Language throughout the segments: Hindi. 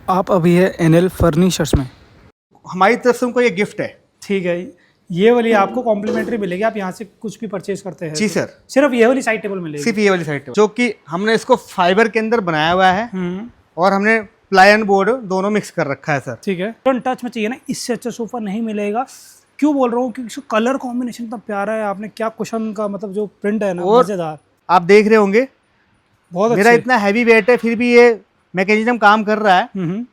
आप अभी है एनएल फर्नीचर्स में। हमारी तरफ से उनको ये गिफ्ट है। ठीक है, ये वाली आपको कॉम्प्लीमेंट्री मिलेगी। आप यहाँ से कुछ भी परचेज करते हैं जी तो सर, सिर्फ ये वाली साइड टेबल मिलेगी। सिर्फ ये वाली साइड जो कि हमने इसको फाइबर के अंदर बनाया हुआ है हम्म, और हमने प्लाई एंड बोर्ड दोनों मिक्स कर रखा है सर। ठीक है। टर्न टच में चाहिए ना, इससे अच्छा सोफा नहीं मिलेगा। क्यों बोल रहा हूँ, क्योंकि इसका कलर कॉम्बिनेशन इतना प्यारा है। आपने क्या कुशन का मतलब जो प्रिंट है ना, और मजेदार, आप देख रहे होंगे बहुत मेरा अच्छे। इतना हैवी वेट है फिर भी ये मैकेनिज्म काम कर रहा है।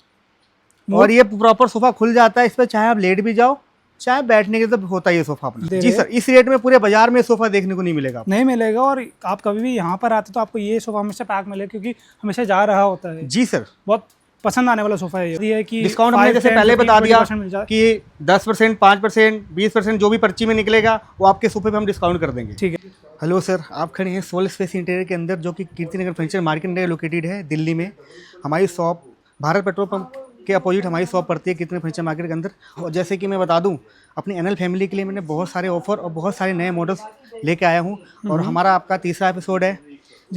और ये प्रॉपर सोफा खुल जाता है। इस पर चाहे आप लेट भी जाओ चाहे बैठने के लिए तो होता ही है सोफा अपना। जी सर, इस रेट में पूरे बाजार में सोफा देखने को नहीं मिलेगा। नहीं मिलेगा। और आप कभी भी यहाँ पर आते तो आपको ये सोफा हमेशा पैक मिलेगा, क्योंकि हमेशा जा रहा होता है। जी सर, बहुत पसंद आने वाला सोफा है ये कि डिस्काउंट हमने जैसे पहले बता दिया मिल जाए। कि 10%, 5%, 20% जो भी पर्ची में निकलेगा वो आपके सोफे पे हम डिस्काउंट कर देंगे। ठीक है। हेलो सर, आप खड़े हैं सोल स्पेस इंटीरियर के अंदर, जो कि कीर्ति नगर फर्नीचर मार्केट में लोकेटेड है दिल्ली में। हमारी शॉप भारत पेट्रोल पंप के अपोजिट हमारी शॉप पड़ती है कीर्ति नगर फर्नीचर मार्केट के अंदर। और जैसे कि मैं बता दूं, अपनी एनएल फैमिली के लिए मैंने बहुत सारे ऑफर और बहुत सारे नए मॉडल्स लेके आया हूं। और हमारा आपका तीसरा एपिसोड है।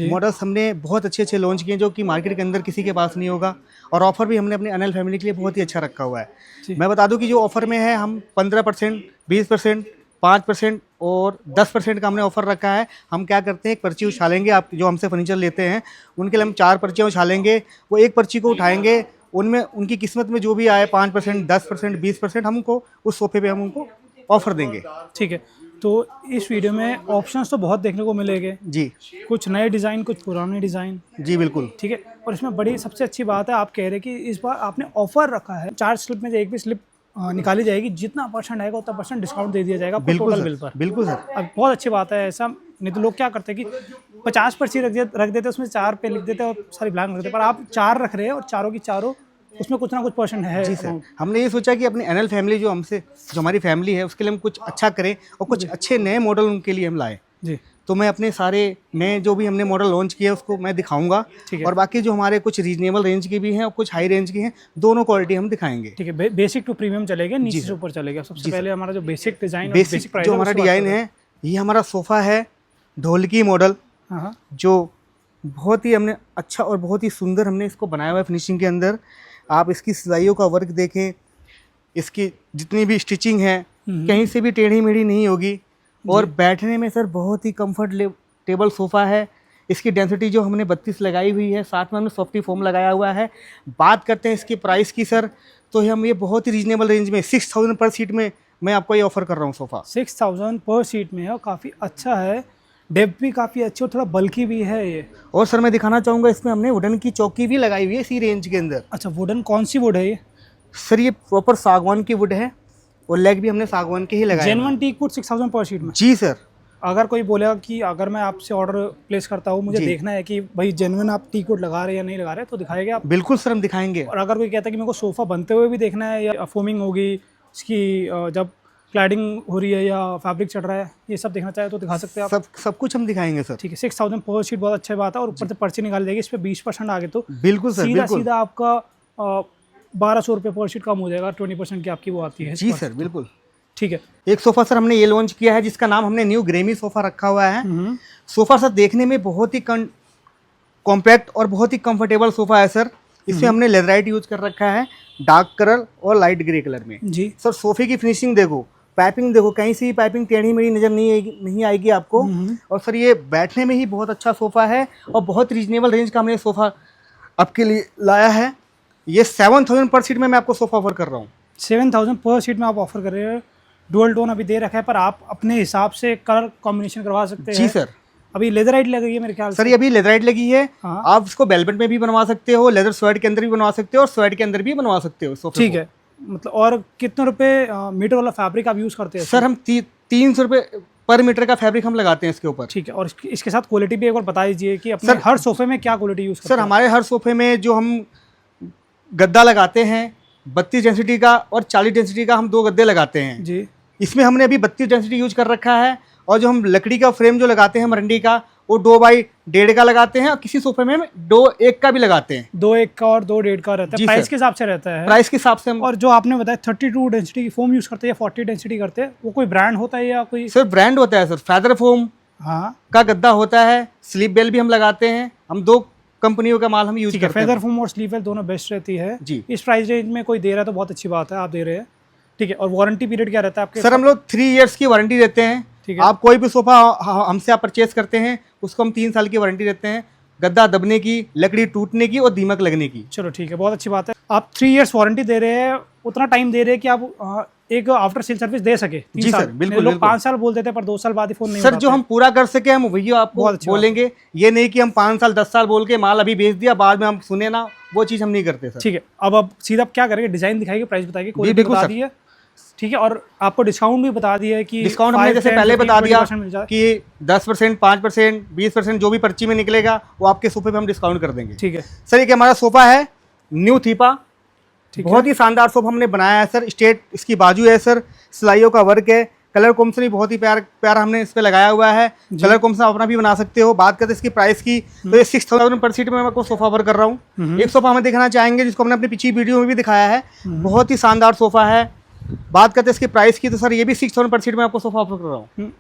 मॉडल्स हमने बहुत अच्छे अच्छे लॉन्च किए जो कि मार्केट के अंदर किसी के पास नहीं होगा। और ऑफर भी हमने अपनी एनएल फैमिली के लिए बहुत ही अच्छा रखा हुआ है। मैं बता दूं कि जो ऑफर में है, हम 15%, 20%, 5% और 10% का हमने ऑफर रखा है। हम क्या करते हैं, एक पर्ची उछालेंगे, आप जो हमसे फर्नीचर लेते हैं उनके लिए हम 4 पर्चियाँ उछालेंगे। वो एक पर्ची को उठाएंगे, उनमें उनकी किस्मत में जो भी आए 5%, 10%, 20% हमको उस सोफे पे हम उनको ऑफर देंगे। ठीक है। तो इस वीडियो में ऑप्शंस तो बहुत देखने को मिलेंगे जी, कुछ नए डिज़ाइन, कुछ पुराने डिज़ाइन। जी बिल्कुल। ठीक है। और इसमें बड़ी सबसे अच्छी बात है, आप कह रहे हैं कि इस बार आपने ऑफर रखा है। 4 स्लिप में से एक भी स्लिप निकाली जाएगी, जितना परसेंट आएगा उतना परसेंट डिस्काउंट दे दिया जाएगा आपको टोटल बिल पर। बिल्कुल सर। अब बहुत अच्छी बात है ऐसा। नहीं तो लोग क्या करते हैं कि 50 पर्ची रख देते, उसमें 4 पे लिख देते और सारी ब्लैंक रख देते। पर आप 4 रख रहे हैं और चारों की चारों उसमें कुछ ना कुछ परसेंट है। जी सर, हमने ये सोचा कि अपनी एनएल फैमिली जो हमारी फैमिली है उसके लिए हम कुछ अच्छा करें और कुछ अच्छे नए मॉडल उनके लिए हम लाएं। जी। तो मैं अपने सारे नए जो भी हमने मॉडल लॉन्च किए उसको मैं दिखाऊंगा। ठीक है। और बाकी जो हमारे कुछ रीजनेबल रेंज की भी हैं और कुछ हाई रेंज की हैं, दोनों क्वालिटी हम दिखाएंगे। ठीक है। बेसिक टू प्रीमियम चलेगा, नीचे से ऊपर चलेगा। सबसे पहले हमारा जो बेसिक डिजाइन, बेसिक प्राइस जो हमारा डिजाइन है, ये हमारा सोफ़ा है ढोलकी मॉडल, जो बहुत ही हमने अच्छा और बहुत ही सुंदर हमने इसको बनाया हुआ है फिनिशिंग के अंदर। आप इसकी सिलाइयों का वर्क देखें, इसकी जितनी भी स्टिचिंग है कहीं से भी टेढ़ी मेढ़ी नहीं होगी। और बैठने में सर बहुत ही कंफर्टेबल सोफ़ा है। इसकी डेंसिटी जो हमने 32 लगाई हुई है, साथ में हमने सॉफ्टी फोम लगाया हुआ है। बात करते हैं इसकी प्राइस की सर, तो हम ये बहुत ही रीजनेबल रेंज में 6000 पर सीट में मैं आपको ये ऑफर कर रहा हूँ सोफ़ा। 6000 पर सीट में है और काफ़ी अच्छा है। डेप्थ भी काफ़ी अच्छी और थोड़ा बल्कि भी है ये। और सर मैं दिखाना चाहूँगा, इसमें हमने वुडन की चौकी भी लगाई हुई है इसी रेंज के अंदर। अच्छा, वुडन कौन सी वुड है ये? सर ये प्रॉपर सागवान की वुड है और लेग भी हमने सागवान के ही लगाए। जेन्युइन टीक वुड 6000 पर सीट में? जी सर। अगर कोई बोलेगा कि अगर मैं आपसे ऑर्डर प्लेस करता हूँ, मुझे देखना है कि भाई जेन्युइन आप टीक वुड लगा रहे हैं या नहीं लगा रहे, तो दिखाएंगे आप? बिल्कुल सर, हम दिखाएंगे। और अगर कोई कहता है कि मेरे को सोफ़ा बनते हुए भी देखना है, या फोमिंग होगी इसकी जब क्लैडिंग हो रही है या फैब्रिक चढ़ रहा है, ये सब देखना चाहे तो दिखा सकते हैं आप? सब कुछ हम दिखाएंगे सर। ठीक है। 6000 पर सीट बहुत अच्छी बात है। और ऊपर से पर्ची निकाल देगी, इस पर 20% आगे तो बिल्कुल सर, सीधा आपका 1200 रुपये पर सीट कम हो जाएगा। 20% की आपकी वो आती है। जी सर बिल्कुल। ठीक है। एक सोफ़ा सर हमने ये लॉन्च किया है जिसका नाम हमने न्यू ग्रेमी सोफ़ा रखा हुआ है। सोफ़ा सर देखने में बहुत ही कॉम्पैक्ट और बहुत ही कंफर्टेबल सोफ़ा है सर। इसमें हमने लेदराइट यूज कर रखा है, डार्क कलर और लाइट ग्रे कलर में। जी सर सोफ़े की फिनिशिंग देखो, पाइपिंग देखो, कहीं से भी पाइपिंग टेढ़ी मेढ़ी नज़र नहीं आएगी आपको। और सर ये बैठने में ही बहुत अच्छा सोफ़ा है और बहुत रीजनेबल रेंज का हमने सोफ़ा आपके लिए लाया है। ये 7000 पर सीट में मैं आपको सोफ़ा ऑफर कर रहा हूँ। 7000 पर सीट में आप ऑफर कर रहे हो। डुअल टोन अभी दे रखा है, पर आप अपने हिसाब से कलर कॉम्बिनेशन करवा सकते हैं। जी सर। अभी लेदराइट लगी है मेरे ख्याल से। सर ये अभी लेदराइट लगी है। हाँ। आप इसको वेलवेट में भी बनवा सकते हो, लेदर स्वेट के अंदर भी बनवा सकते हो और स्वेट के अंदर भी बनवा सकते हो सोफे। ठीक है। मतलब और कितने रुपए मीटर वाला फैब्रिक आप यूज़ करते हैं? सर हम 300 रुपये पर मीटर का फैब्रिक हम लगाते हैं इसके ऊपर। ठीक है। और इसके साथ क्वालिटी भी एक बार बता दीजिए कि अपने हर सोफे में क्या क्वालिटी यूज़ करते हैं? सर हमारे हर सोफे में जो हम गद्दा लगाते हैं 32 डेंसिटी का और 40 डेंसिटी का, हम 2 गद्दे लगाते हैं जी। इसमें हमने अभी 32 डेंसिटी यूज कर रखा है। और जो हम लकड़ी का फ्रेम जो लगाते हैं मरंडी का, वो 2x1.5 का लगाते हैं और किसी सोफे में 2:1 का भी लगाते हैं। 2:1 का और 2:1.5 का रहता है, प्राइस के हिसाब से रहता है। प्राइस के हिसाब से हम। और जो आपने बताया 32 डेंसिटी की फोम यूज़ करते हैं या 40 डेंसिटी करते हैं, वो कोई ब्रांड होता है या कोई? सर ब्रांड होता है सर, फेदर फोम हाँ का गद्दा होता है। स्लीप बेल भी हम लगाते हैं। हम 2 कंपनियों का माल हम यूज ठीक है, करते हैं। फेदर फोम और स्लीव वेल दोनों बेस्ट रहती है जी। इस प्राइस रेंज में। कोई दे रहा है तो बहुत अच्छी बात है, आप दे रहे हैं। ठीक है, और वारंटी पीरियड क्या रहता है आपके? सर हम लोग 3 इयर्स की वारंटी देते हैं। ठीक है। आप कोई भी सोफा हमसे आप परचेज करते हैं उसको हम 3 साल की वारंटी देते हैं, गद्दा दबने की, लकड़ी टूटने की और दीमक लगने की। चलो ठीक है, बहुत अच्छी बात है। आप 3 इयर्स वारंटी दे रहे हैं, उतना टाइम दे रहे हैं कि आप एक आफ्टर सेल सर्विस दे सके। 3 जी साल। सर, बिल्कुल, लोग बिल्कुल। 5 साल बोल देते हैं पर 2 साल बाद ही फोन नहीं सर जो उठाते हम पूरा कर सके हम वही आपको बहुत अच्छी बात बोलेंगे। ये नहीं कि हम 5 साल 10 साल बोल के माल अभी बेच दिया बाद में हम सुने ना, वो चीज़ हम नहीं करते सर। ठीक है, अब आप सीधा आप क्या करेंगे, डिजाइन दिखाएंगे, प्राइस बताएंगे, क्वालिटी बिल्कुल बता सर। दी है। ठीक है, और आपको डिस्काउंट भी बता दिया है कि डिस्काउंट हमने 5, जैसे 10, पहले 15, बता दिया 20% मिल जाए। कि 10%, 5%, 20% जो भी पर्ची में निकलेगा वो आपके सोफे पे हम डिस्काउंट कर देंगे। ठीक है, सर एक हमारा सोफा है न्यू थीपा, ठीक बहुत ही शानदार सोफा हमने बनाया है सर। स्ट्रेट इसकी बाजू है सर, सिलाइयों का वर्क है, कलर कॉम्बिनेशन भी बहुत ही प्यारा हमने इस पे लगाया हुआ है। कलर कॉम्बिनेशन आप अपना भी बना सकते हो। बात करते हैं इसकी प्राइस की, तो ये 6000 पर सीट में मैं आपको सोफा ऑफर कर रहा हूँ। एक सोफा हमें दिखाना चाहेंगे जिसको हमने अपनी पिछली वीडियो में भी दिखाया है, बहुत ही शानदार सोफा है। बात करते हैं इसकी प्राइस की, तो सर ये भी 6000 पर सीट में आपको सोफा ऑफर कर रहा हूँ।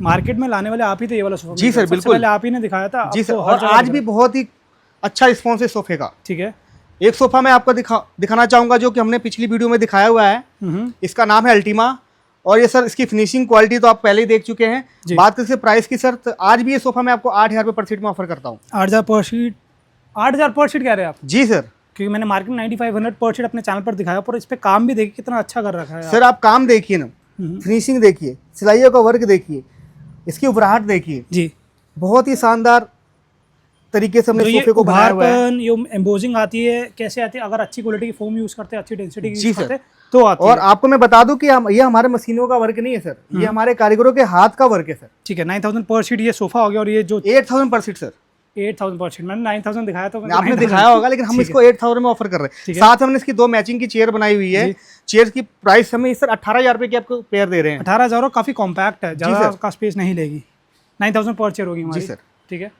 मार्केट में लाने वाले आप ही थे ये वाला सोफा? जी सर, सबसे बिल्कुल। पहले आप ही ने दिखाया था। जी अब सर, तो हर और जगह आज दिख भी रहा बहुत ही अच्छा रिस्पॉन्स है सोफे का। है। ठीक है। एक सोफा मैं आपको दिखाना चाहूंगा जो कि हमने पिछली वीडियो में दिखाया हुआ है। इसका नाम है अल्टीमा, और ये सर इसकी फिनिशिंग क्वालिटी तो आप पहले ही देख चुके हैं। बात करते हैं प्राइस की सर, तो आज भी ये सोफा मैं आपको 8000 पर सीट में ऑफर करता हूँ। 8000 पर शीट? 8000 पर शीट कह रहे हैं आप? जी सर। क्योंकि मैंने मार्केट में 9500 पर शीट अपने चैनल पर दिखाया, पर इस पे काम भी देखिए कितना अच्छा कर रखा है। सर आप काम देखिए ना, फिनिशिंग देखिए, सिलाइयों का वर्क देखिए, इसकी उभराहट देखिए, जी, बहुत ही शानदार तरीके से हमने तो ये सोफे को बनाया हुआ है। उभारपन, ये एम्बोजिंग आती है, कैसे आती है? अगर अच्छी क्वालिटी की फोम यूज करते हैं, अच्छी डेंसिटी की जी यूज सर। करते हैं तो आती और है। आपको मैं बता दूं कि ये हमारे मशीनों का वर्क नहीं है सर, ये हमारे कारीगरों के हाथ का वर्क है सर। ठीक है, 9000 पर शीट ये सोफा हो गया, और ये जो 8000 पर सीट सर। 8000 पर शीट, मैंने 9000 दिखाया तो आपने दिखाया होगा, लेकिन हम इसको 8000 में ऑफर कर रहे हैं। साथ में हमने इसकी 2 मैचिंग की चेयर बनाई हुई है। चेयर की प्राइस हमें सर 18000 रुपए की आपको पेयर दे रहे हैं। 18000 काफी कॉम्पैक्ट है, ज्यादा का स्पेस नहीं लेगी। 9000 पर चेयर होगी हमारी। जी सर। ठीक है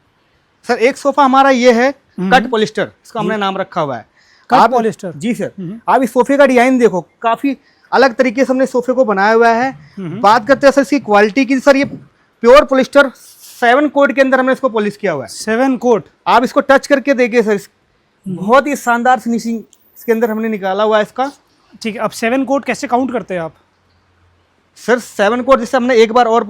सर एक सोफा हमारा ये है कट पॉलिस्टर, इसका हमने नाम रखा हुआ है कट पॉलिस्टर। जी सर। आप इस सोफे का डिजाइन देखो, काफी अलग तरीके से हमने सोफे को बनाया हुआ है। बात करते हैं सर इसकी क्वालिटी की, सर ये प्योर पॉलिस्टर 7 कोट के अंदर हमने इसको पॉलिश किया हुआ है। 7 कोट? आप इसको टच करके देखिए सर, बहुत ही शानदार फिनिशिंग इसके अंदर हमने निकाला हुआ है इसका। ठीक है, अब 7 कोट कैसे काउंट करते हैं आप? सर 7 कोट जैसे हमने एक बार और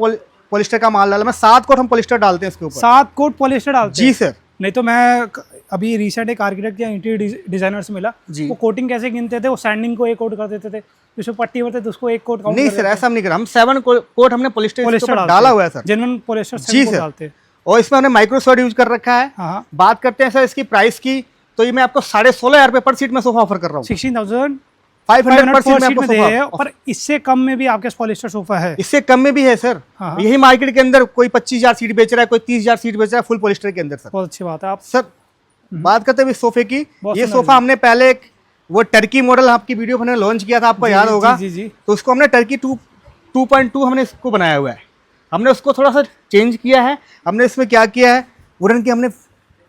पॉलिस्टर का माल डाला, मैं 7 कोट हम पॉलिस्टर डालते हैं इसके ऊपर। 7 कोट पॉलिस्टर डालते हैं? जी सर। नहीं तो मैं अभी रिसेंट एक आर्किटेक्ट या इंटीरियर डिजाइनर से मिला, जी। वो कोटिंग कैसे गिनते थे, वो सैंडिंग को एक कोट कर देते थे, जिसमें पट्टी होते थे उसको एक कोट काउंट नहीं सर, ऐसा हम नहीं करा, हम 7 कोट हमने पॉलिस्टर डाला हुआ है सर। जेन्युइन पॉलिस्टर जी 7 कोट सर। डालते हैं। और इसमें हमने माइक्रोसॉड यूज कर रखा है। हाँ। बात करते हैं सर इसकी प्राइस की, तो ये मैं आपको 16500 रुपए पर सीट में सोफा ऑफर कर रहा हूँ। 16500 500 पर सीट में आपको में दे रहे हो, सोफा। पर इससे कम में भी आपके पास पॉलिस्टर सोफा है? इससे कम में भी है सर। हाँ। यही मार्केट के अंदर कोई 25000 सीट बेच रहा है, कोई 30000 सीट बेच रहा है फुल पॉलिस्टर के अंदर सर। बहुत अच्छी बात है। आप सर बात करते हैं इस सोफे की, बहुत ये सुंदर सोफा हमने पहले वो टर्की मॉडल आपकी वीडियो में लॉन्च किया था, आपको याद होगा। जी जी। तो उसको हमने टर्की 2.2 हमने इसको बनाया हुआ है। हमने उसको थोड़ा सा चेंज किया है। हमने इसमें क्या किया है, वुडन की हमने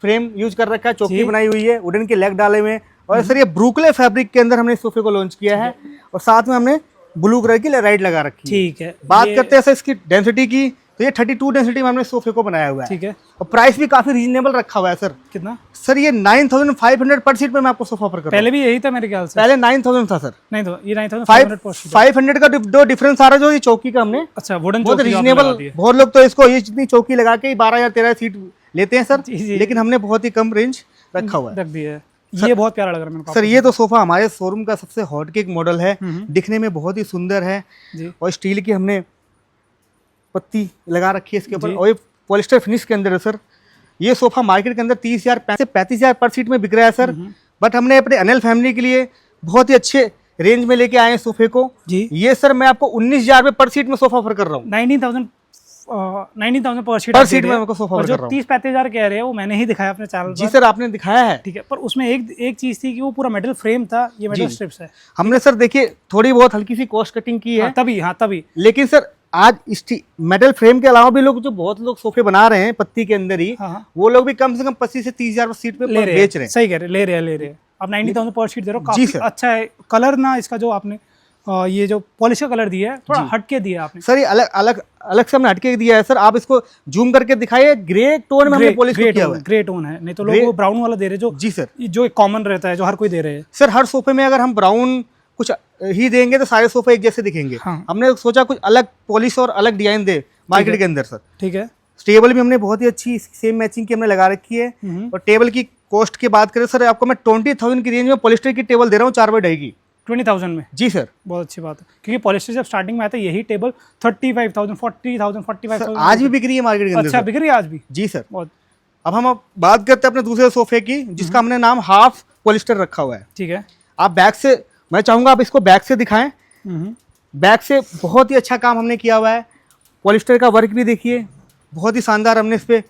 फ्रेम यूज कर रखा है, चौकी बनाई हुई है, वुडन के लेग डाले हुए हैं। और सर ये ब्रुकले फैब्रिक के अंदर हमने इस सोफे को लॉन्च किया है, और साथ में हमने ब्लू कलर की लाइट लगा रखी है। ठीक है, बात करते हैं सर इसकी डेंसिटी की, तो ये 32 डेंसिटी में हमने सोफे को बनाया हुआ है। ठीक है। और प्राइस भी काफी रीजनेबल रखा हुआ है सर। कितना? सर ये 9500 पर सीट में मैं आपको सोफा ऑफर कर रहा हूं। पहले भी यही था मेरे ख्याल से। पहले 9000 था सर। नहीं तो ये 9500 पर शीट। 500 का दो डिफरेंस आ रहा है, जो ये चौकी का हमने अच्छा, वुडन बहुत चौकी आपने रीजनेबल। लगा दी है। बहुत लोग तो इसको ये जितनी चौकी लगा के 12000 13 सीट लेते हैं सर, जी, जी। लेकिन हमने बहुत ही कम रेंज रखा हुआ है। रख दिया है। ये बहुत प्यारा लग रहा है मेरे को। सर ये तो सोफा हमारे शोरूम का सबसे हॉट केक मॉडल है, दिखने में बहुत ही सुंदर है। जी। और स्टील की हमने पत्ती लगा रखी है इसके ऊपर, और ये पॉलिस्टर फिनिश के अंदर है सर। ये सोफा मार्केट के अंदर 30000 से 35000 पर सीट में बिक रहा है सर, बट हमने अपने अनिल फैमिली के लिए बहुत ही अच्छे रेंज में लेके आए हैं सोफे को। जी। ये सर मैं आपको 19000 रुपए पर सीट में सोफा ऑफर कर रहा हूँ। 19,000 पर शीट पर सीट में आपको सोफा ऑफर जो कर रहा हूँ। 30-35,000 कह रहे हैं वो मैंने ही दिखाया अपने चैनल जी पर। सर, आपने दिखाया है। ठीक है, पर उसमें एक चीज थी कि वो पूरा मेटल फ्रेम था, ये मेटल स्ट्रिप्स है। हमने सर देखिए थोड़ी बहुत हल्की सी कॉस्ट कटिंग की है। हाँ तभी लेकिन सर आज मेटल फ्रेम के अलावा भी लोग, जो बहुत लोग सोफे बना रहे हैं पत्ती के अंदर ही, हाँ। वो लोग भी कम से कम 25 से 30,000 सीट पे ले रहे बेच रहे हैं। सही कह रहे, ले रहे हैं। अब 90,000 पर शीट दे रहे हो, जी काफी सर। अच्छा है कलर ना इसका, जो आपने ये जो पॉलिश का कलर दिया है थोड़ा हटके दिया है आपने। सर ये अलग अलग अलग से हमने हटके दिया है सर। आप इसको जूम करके दिखाइए, ग्रे टोन में हमने पॉलिश किया हुआ है। ग्रे टोन है, नहीं तो लोग वो ब्राउन वाला दे रहे जो जी सर, जो एक कॉमन रहता है जो हर कोई दे रहे हैं। सर हर सोफे में अगर हम ब्राउन कुछ ही देंगे तो सारे सोफे एक जैसे दिखेंगे। हाँ। हमने सोचा कुछ अलग पॉलिश और अलग डिजाइन दे मार्केट के अंदर सर। ठीक है। टेबल भी हमने बहुत ही अच्छी सेम मैचिंग की हमने लगा रखी है। और टेबल की कॉस्ट की बात करें सर, आपको मैं 20,000 की रेंज में पॉलिस्टर की टेबल दे रहा हूँ 4x2 की। 20,000 में? जी सर, बहुत अच्छी बात है, क्योंकि पॉलिस्टर जब स्टार्टिंग में आता है यही टेबल 35,000 40,000 45,000 आज भी बिक रही है मार्केट के अंदर। अच्छा, बिक रही है आज भी? जी सर। बहुत। अब बात करते हैं अपने दूसरे सोफे की, जिसका हमने नाम हाफ पॉलिस्टर रखा हुआ है। ठीक है। आप बैक से, मैं चाहूंगा आप इसको बैक से दिखाएं। बैक से बहुत ही अच्छा काम हमने किया हुआ है। पॉलिस्टर का वर्क भी देखिए, बहुत ही शानदार हमने इस पे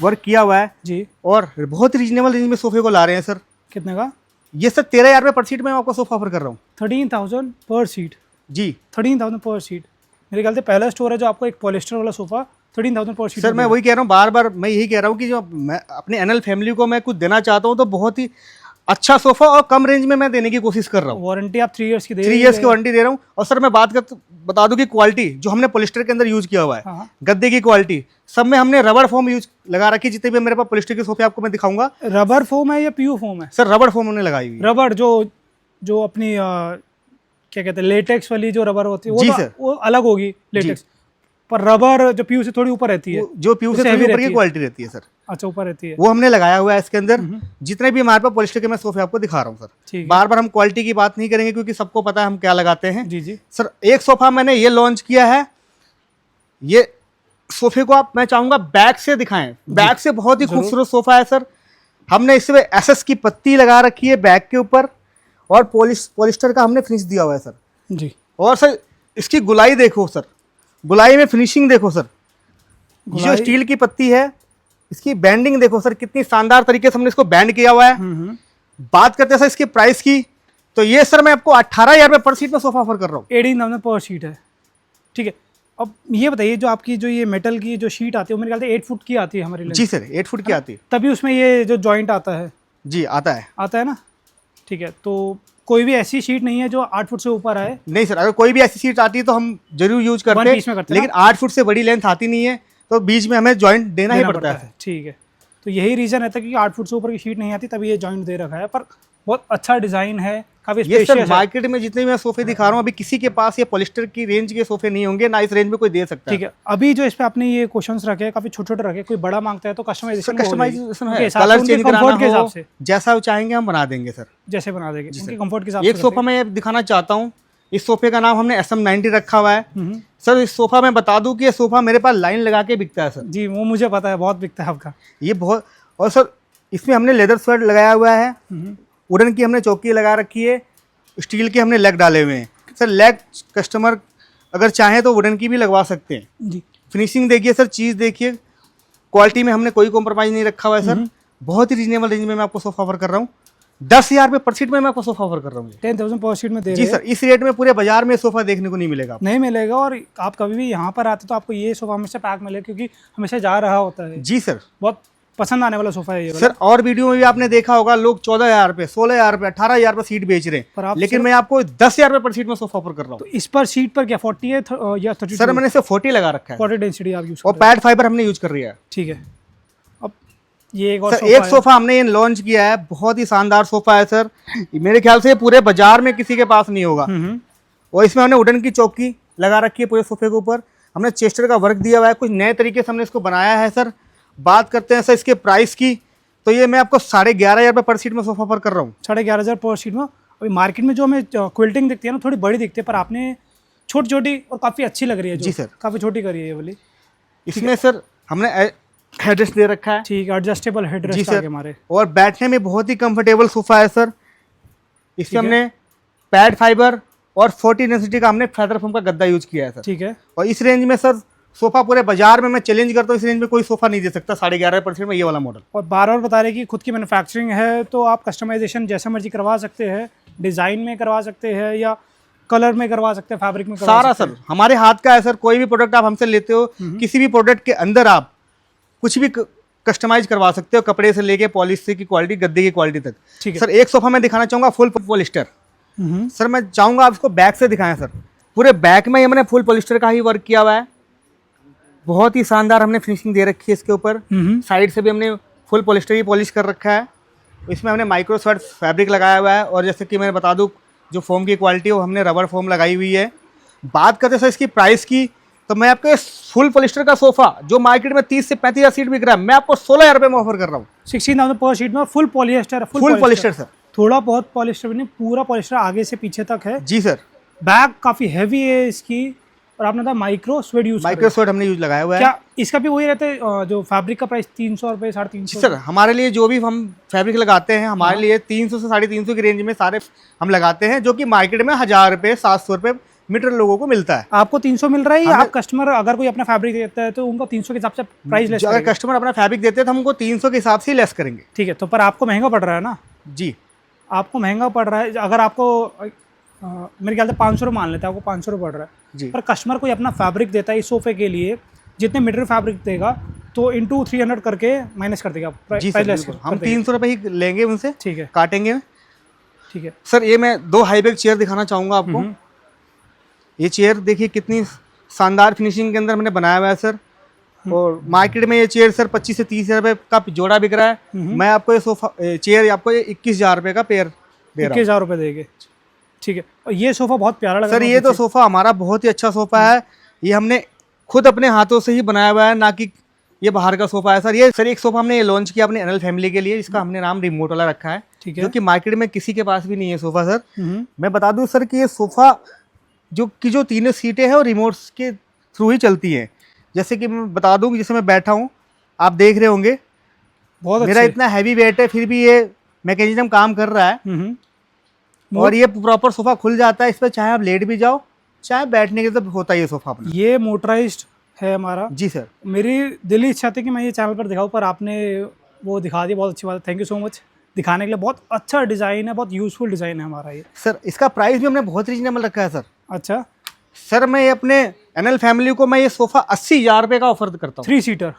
वर्क किया हुआ है जी। और बहुत ही रीजनेबल रेंज में सोफे को ला रहे हैं सर। कितने का? ये सर 13,000 रुपये पर सीट में मैं आपको सोफा ऑफर कर रहा हूँ। 13,000 पर सीट? जी, 13,000 पर सीट। मेरे ख्याल से पहला स्टोर है जो आपको एक पॉलिस्टर वाला सोफा 13,000 पर सीट। सर मैं वही कह रहा हूँ, बार बार मैं यही कह रहा हूँ कि जो मैं अपने एनएल फैमिली को मैं कुछ देना चाहता हूँ तो बहुत ही अच्छा सोफा और कम रेंज में मैं देने की कोशिश कर रहा हूँ। वारंटी आप 3 इयर्स की दे 3 इयर्स की वारंटी दे रहा हूँ। और सर मैं बता दूं कि क्वालिटी जो हमने पॉलिस्टर के अंदर यूज किया हुआ है, हाँ। गद्दे की क्वालिटी सब में हमने रबर फोम यूज लगा रखी है। जितने भी मेरे पास पॉलिस्टर के सोफे आपको मैं दिखाऊंगा। रबर फोम है या पीयू फोम है? सर रबर फोम हमने लगाई हुई है। रबर जो अपनी क्या कहते हैं लेटेक्स वाली जो रबर होती है वो जी तो सर। वो अलग होगी लेटेक्स, पर रबर जो पीयू से थोड़ी ऊपर रहती है, जो पीयू से उससे थोड़ी heavy ऊपर की रहती है। क्वालिटी रहती है सर, अच्छा ऊपर रहती है, वो हमने लगाया हुआ है इसके अंदर। जितने भी हमारे पास पॉलिस्टर के मैं सोफे आपको दिखा रहा हूँ सर। ठीक है। बार बार हम क्वालिटी की बात नहीं करेंगे क्योंकि सबको पता है हम क्या लगाते हैं। जी जी। सर एक सोफा मैंने ये लॉन्च किया है, ये सोफे को मैं चाहूंगा बैक से दिखाएं। बैक से बहुत ही खूबसूरत सोफा है सर। हमने इसमें एसएस की पत्ती लगा रखी है बैक के ऊपर और पॉलिस्टर का हमने फिनिश दिया हुआ है सर। जी। और सर इसकी गुलाई देखो सर, गुलाई में फिनिशिंग देखो सर। जो स्टील की पत्ती है इसकी बैंडिंग देखो सर, कितनी शानदार तरीके से हमने इसको बैंड किया हुआ है। बात करते हैं सर इसके प्राइस की, तो ये सर मैं आपको 18,000 रुपये पर सीट में सोफा ऑफर कर रहा हूँ। 18,000 पर सीट है। ठीक है। अब ये बताइए जो आपकी जो ये मेटल की जो शीट आती है वो मेरे ख्याल से 8 फुट की आती है हमारी। जी सर 8 फुट की आती है। तभी उसमें ये जो जॉइंट आता है। जी आता है ना। ठीक है, तो कोई भी ऐसी शीट नहीं है जो 8 फुट से ऊपर आए? नहीं सर, अगर कोई भी ऐसी सीट आती है तो हम जरूर यूज करते हैं, लेकिन 8 फुट से बड़ी लेंथ आती नहीं है तो बीच में हमें जॉइंट देना ही पड़ता है। ठीक है, तो यही रीजन रहता है कि 8 फुट से ऊपर की शीट नहीं आती तभी ये जॉइंट दे रखा है। पर बहुत अच्छा डिजाइन है, काफी ये सर मार्केट में जितने भी मैं सोफे दिखा रहा हूँ अभी किसी के पास ये पॉलिस्टर की रेंज के सोफे नहीं होंगे, ना इस रेंज में कोई दे सकता है। ठीक है। अभी जो इस पे आपने ये क्वेश्चंस रखे हैं काफी छोटे छोटे रखे, कोई बड़ा मांगता है तो कस्टमाइजेशन है, कलर चेंज कराना हो जैसा चाहेंगे हम बना देंगे सर, जैसे बना देंगे उनके कंफर्ट के हिसाब से। एक सोफा मैं दिखाना चाहता हूँ, इस सोफे का नाम हमने SM90 रखा हुआ है सर। इस सोफा मैं बता दूं कि ये सोफा मेरे पास लाइन लगा के बिकता है सर। जी वो मुझे पता है, बहुत बिकता है आपका ये बहुत। और सर इसमें हमने लेदर स्वेट लगाया हुआ है, वुडन की हमने चौकी लगा रखी है, स्टील के हमने लेग डाले हुए हैं सर। लेग कस्टमर अगर चाहें तो वुडन की भी लगवा सकते हैं जी। फिनिशिंग देखिए सर, चीज़ देखिए, क्वालिटी में हमने कोई कॉम्प्रोमाइज़ नहीं रखा हुआ है सर। बहुत ही रीजनेबल रेंज में मैं आपको सोफा ऑफर कर रहा हूँ। 10,000 रुपये पर सीट में मैं आपको सोफा ऑफर कर रहा हूँ। 10,000 पर सीट में दे जी सर। इस रेट में पूरे बाजार में सोफा देखने को नहीं मिलेगा, नहीं मिलेगा। और आप कभी भी यहाँ पर आते तो आपको ये सोफा हमेशा पैक मिलेगा क्योंकि हमेशा जा रहा होता है। जी सर, बहुत पसंद आने वाला सोफा है ये सर। और वीडियो में भी आपने देखा होगा लोग 14,000 रुपये 16,000 रुपये 18,000 रुपये सीट बेच रहे हैं, लेकिन मैं आपको 10,000 रुपये पर सीट में सोफा ऑफर कर रहा हूँ। तो इस पर सीट पर क्या 40 है या 30? सर मैंने सिर्फ 40 लगा रखा है, 40 डेंसिटी आप यूज और पैड फाइबर हमने यूज कर रही है। ठीक है। अब ये एक सोफा हमने ये लॉन्च किया है, बहुत ही शानदार सोफा है सर। मेरे ख्याल से पूरे बाजार में किसी के पास नहीं होगा। और इसमें हमने वुडन की चौकी लगा रखी है पूरे सोफे के ऊपर, हमने चेस्टर का वर्क दिया हुआ है, कुछ नए तरीके से हमने इसको बनाया है सर। बात करते हैं सर इसके प्राइस की, तो ये मैं आपको 11,500 रुपये पर सीट में सोफा पर कर रहा हूँ। 11,500 पर सीट में। अभी मार्केट में जो हमें क्विल्टिंग दिखती है ना थोड़ी बड़ी दिखती है, पर आपने छोटी छोटी और काफ़ी अच्छी लग रही है। जी सर, काफ़ी छोटी करी है ये वाली। इसमें सर हमने हेडरेस्ट दे रखा है। ठीक है, एडजस्टेबल हेडरेस्ट आगे हमारे, और बैठने में बहुत ही कंफर्टेबल सोफा है सर। इसमें हमने पैड फाइबर और 40 डेंसिटी का हमने फेदर फोम का गद्दा यूज किया है सर। ठीक है। और इस रेंज में सर सोफा पूरे बाजार में मैं चैलेंज करता हूँ, इस रेंज में कोई सोफा नहीं दे सकता 11,500 में ये वाला मॉडल। और बार बार बता रहे कि खुद की मैन्युफैक्चरिंग है तो आप कस्टमाइजेशन जैसा मर्जी करवा सकते हैं, डिज़ाइन में करवा सकते हैं या कलर में करवा सकते हैं, फैब्रिक में करवा सारा सर हमारे हाथ का है सर। कोई भी प्रोडक्ट आप हमसे लेते हो, किसी भी प्रोडक्ट के अंदर आप कुछ भी कस्टमाइज करवा सकते हो, कपड़े से लेके पॉलिश से की क्वालिटी, गद्दे की क्वालिटी तक। ठीक है सर एक सोफा मैं दिखाना चाहूँगा फुल पॉलिस्टर, सर मैं चाहूँगा आप इसको बैक से दिखाएं सर। पूरे बैक में हमने फुल पॉलिस्टर का ही वर्क किया हुआ है, बहुत ही शानदार हमने फिनिशिंग दे रखी है इसके ऊपर। साइड से भी हमने फुल पॉलिस्टर ही पॉलिश कर रखा है। इसमें हमने माइक्रो स्वेट फैब्रिक लगाया हुआ है, और जैसे कि मैं बता दूं जो फोम की क्वालिटी है वो हमने रबर फोम लगाई हुई है। बात करते सर इसकी प्राइस की, तो मैं आपको फुल पॉलिस्टर का सोफा जो मार्केट में 30 से 35 हज़ार सीट बिक रहा है, मैं आपको 16,000 रुपये में ऑफर कर रहा हूँ। 16,000 पर शीट में full polyester, full polyester sir, थोड़ा बहुत पॉलिस्टर भी नहीं, पूरा पॉलिस्टर आगे से पीछे तक है जी सर। बैग काफी हैवी है इसकी, और आपने कहा micro sweat use, micro sweat हमने यूज लगाया हुआ है। क्या इसका भी वही रहता है जो फैब्रिक का प्राइस 300 रुपये 350? सर हमारे लिए जो भी हम फैब्रिक लगाते हैं हमारे लिए 300 से 350 की रेंज में सारे हम लगाते हैं, जो कि मार्केट में 1000 रुपये 700 रुपये मीटर लोगों को मिलता है। आपको 300 मिल रहा है, या आप कस्टमर अगर कोई अपना फैब्रिक देता है तो उनको 300 के हिसाब से प्राइस लेस अगर कस्टमर अपना फैब्रिक देते हैं तो हमको 300 के हिसाब से ही लेस करेंगे। ठीक है, तो पर आपको महंगा पड़ रहा है ना? जी आपको महंगा पड़ रहा है। अगर आपको मेरे ख्याल से 500 मान लेते हैं, आपको 500 रुपये पड़ रहा है जी। पर कस्टमर कोई अपना फैब्रिक देता है इस सोफे के लिए, जितने मीटर फैब्रिक देगा तो इंटू 300 करके माइनस कर देगा जी सर, बिल्कुल। हम 300 रुपये ही लेंगे उनसे, ठीक है, काटेंगे। ठीक है सर ये मैं 2 हाई बैक चेयर दिखाना चाहूँगा आपको। ये चेयर देखिए कितनी शानदार फिनिशिंग के अंदर मैंने बनाया हुआ है सर, और मार्केट में ये चेयर सर 25 से 30 हज़ार रुपये का जोड़ा बिक रहा है। मैं आपको ये सोफा चेयर आपको ये 21,000 रुपये का पेयर दे रहा हूँ। 21,000 रुपये देंगे, ठीक है। और ये सोफा बहुत प्यारा लग रहा सर। है ये तो सोफा हमारा बहुत ही अच्छा सोफा है, ये हमने खुद अपने हाथों से ही बनाया हुआ है, ना कि ये बाहर का सोफा है सर। ये सर एक सोफा हमने ये लॉन्च किया अपने एनएल फैमिली के लिए, इसका हमने नाम रिमोट वाला रखा है, ठीक है, जो कि मार्केट में किसी के पास भी नहीं है सोफा सर। मैं बता दूं सर कि ये सोफा जो तीनों सीटें हैं और रिमोट्स के थ्रू ही चलती हैं। जैसे कि मैं बता दूं कि जैसे मैं बैठा हूं, आप देख रहे होंगे बहुत मेरा इतना हैवी वेट है फिर भी ये मैकेनिज्म काम कर रहा है, और ये प्रॉपर सोफा खुल जाता है। इस पर चाहे आप लेट भी जाओ चाहे बैठने के लिए तो होता है ये सोफा अपना। ये मोटराइज्ड है हमारा जी सर। मेरी दिली इच्छा थी कि मैं ये चैनल पर दिखाऊं, पर आपने वो दिखा दिया, बहुत अच्छी बात है, थैंक यू सो मच दिखाने के लिए। बहुत अच्छा डिज़ाइन है, बहुत यूजफुल डिज़ाइन है हमारा ये सर। इसका प्राइस भी हमने बहुत रीजनेबल रखा है सर। अच्छा सर मैं अपने एनएल फैमिली को मैं ये सोफा 80,000 रुपये का ऑफर करता हूँ, 3 सीटर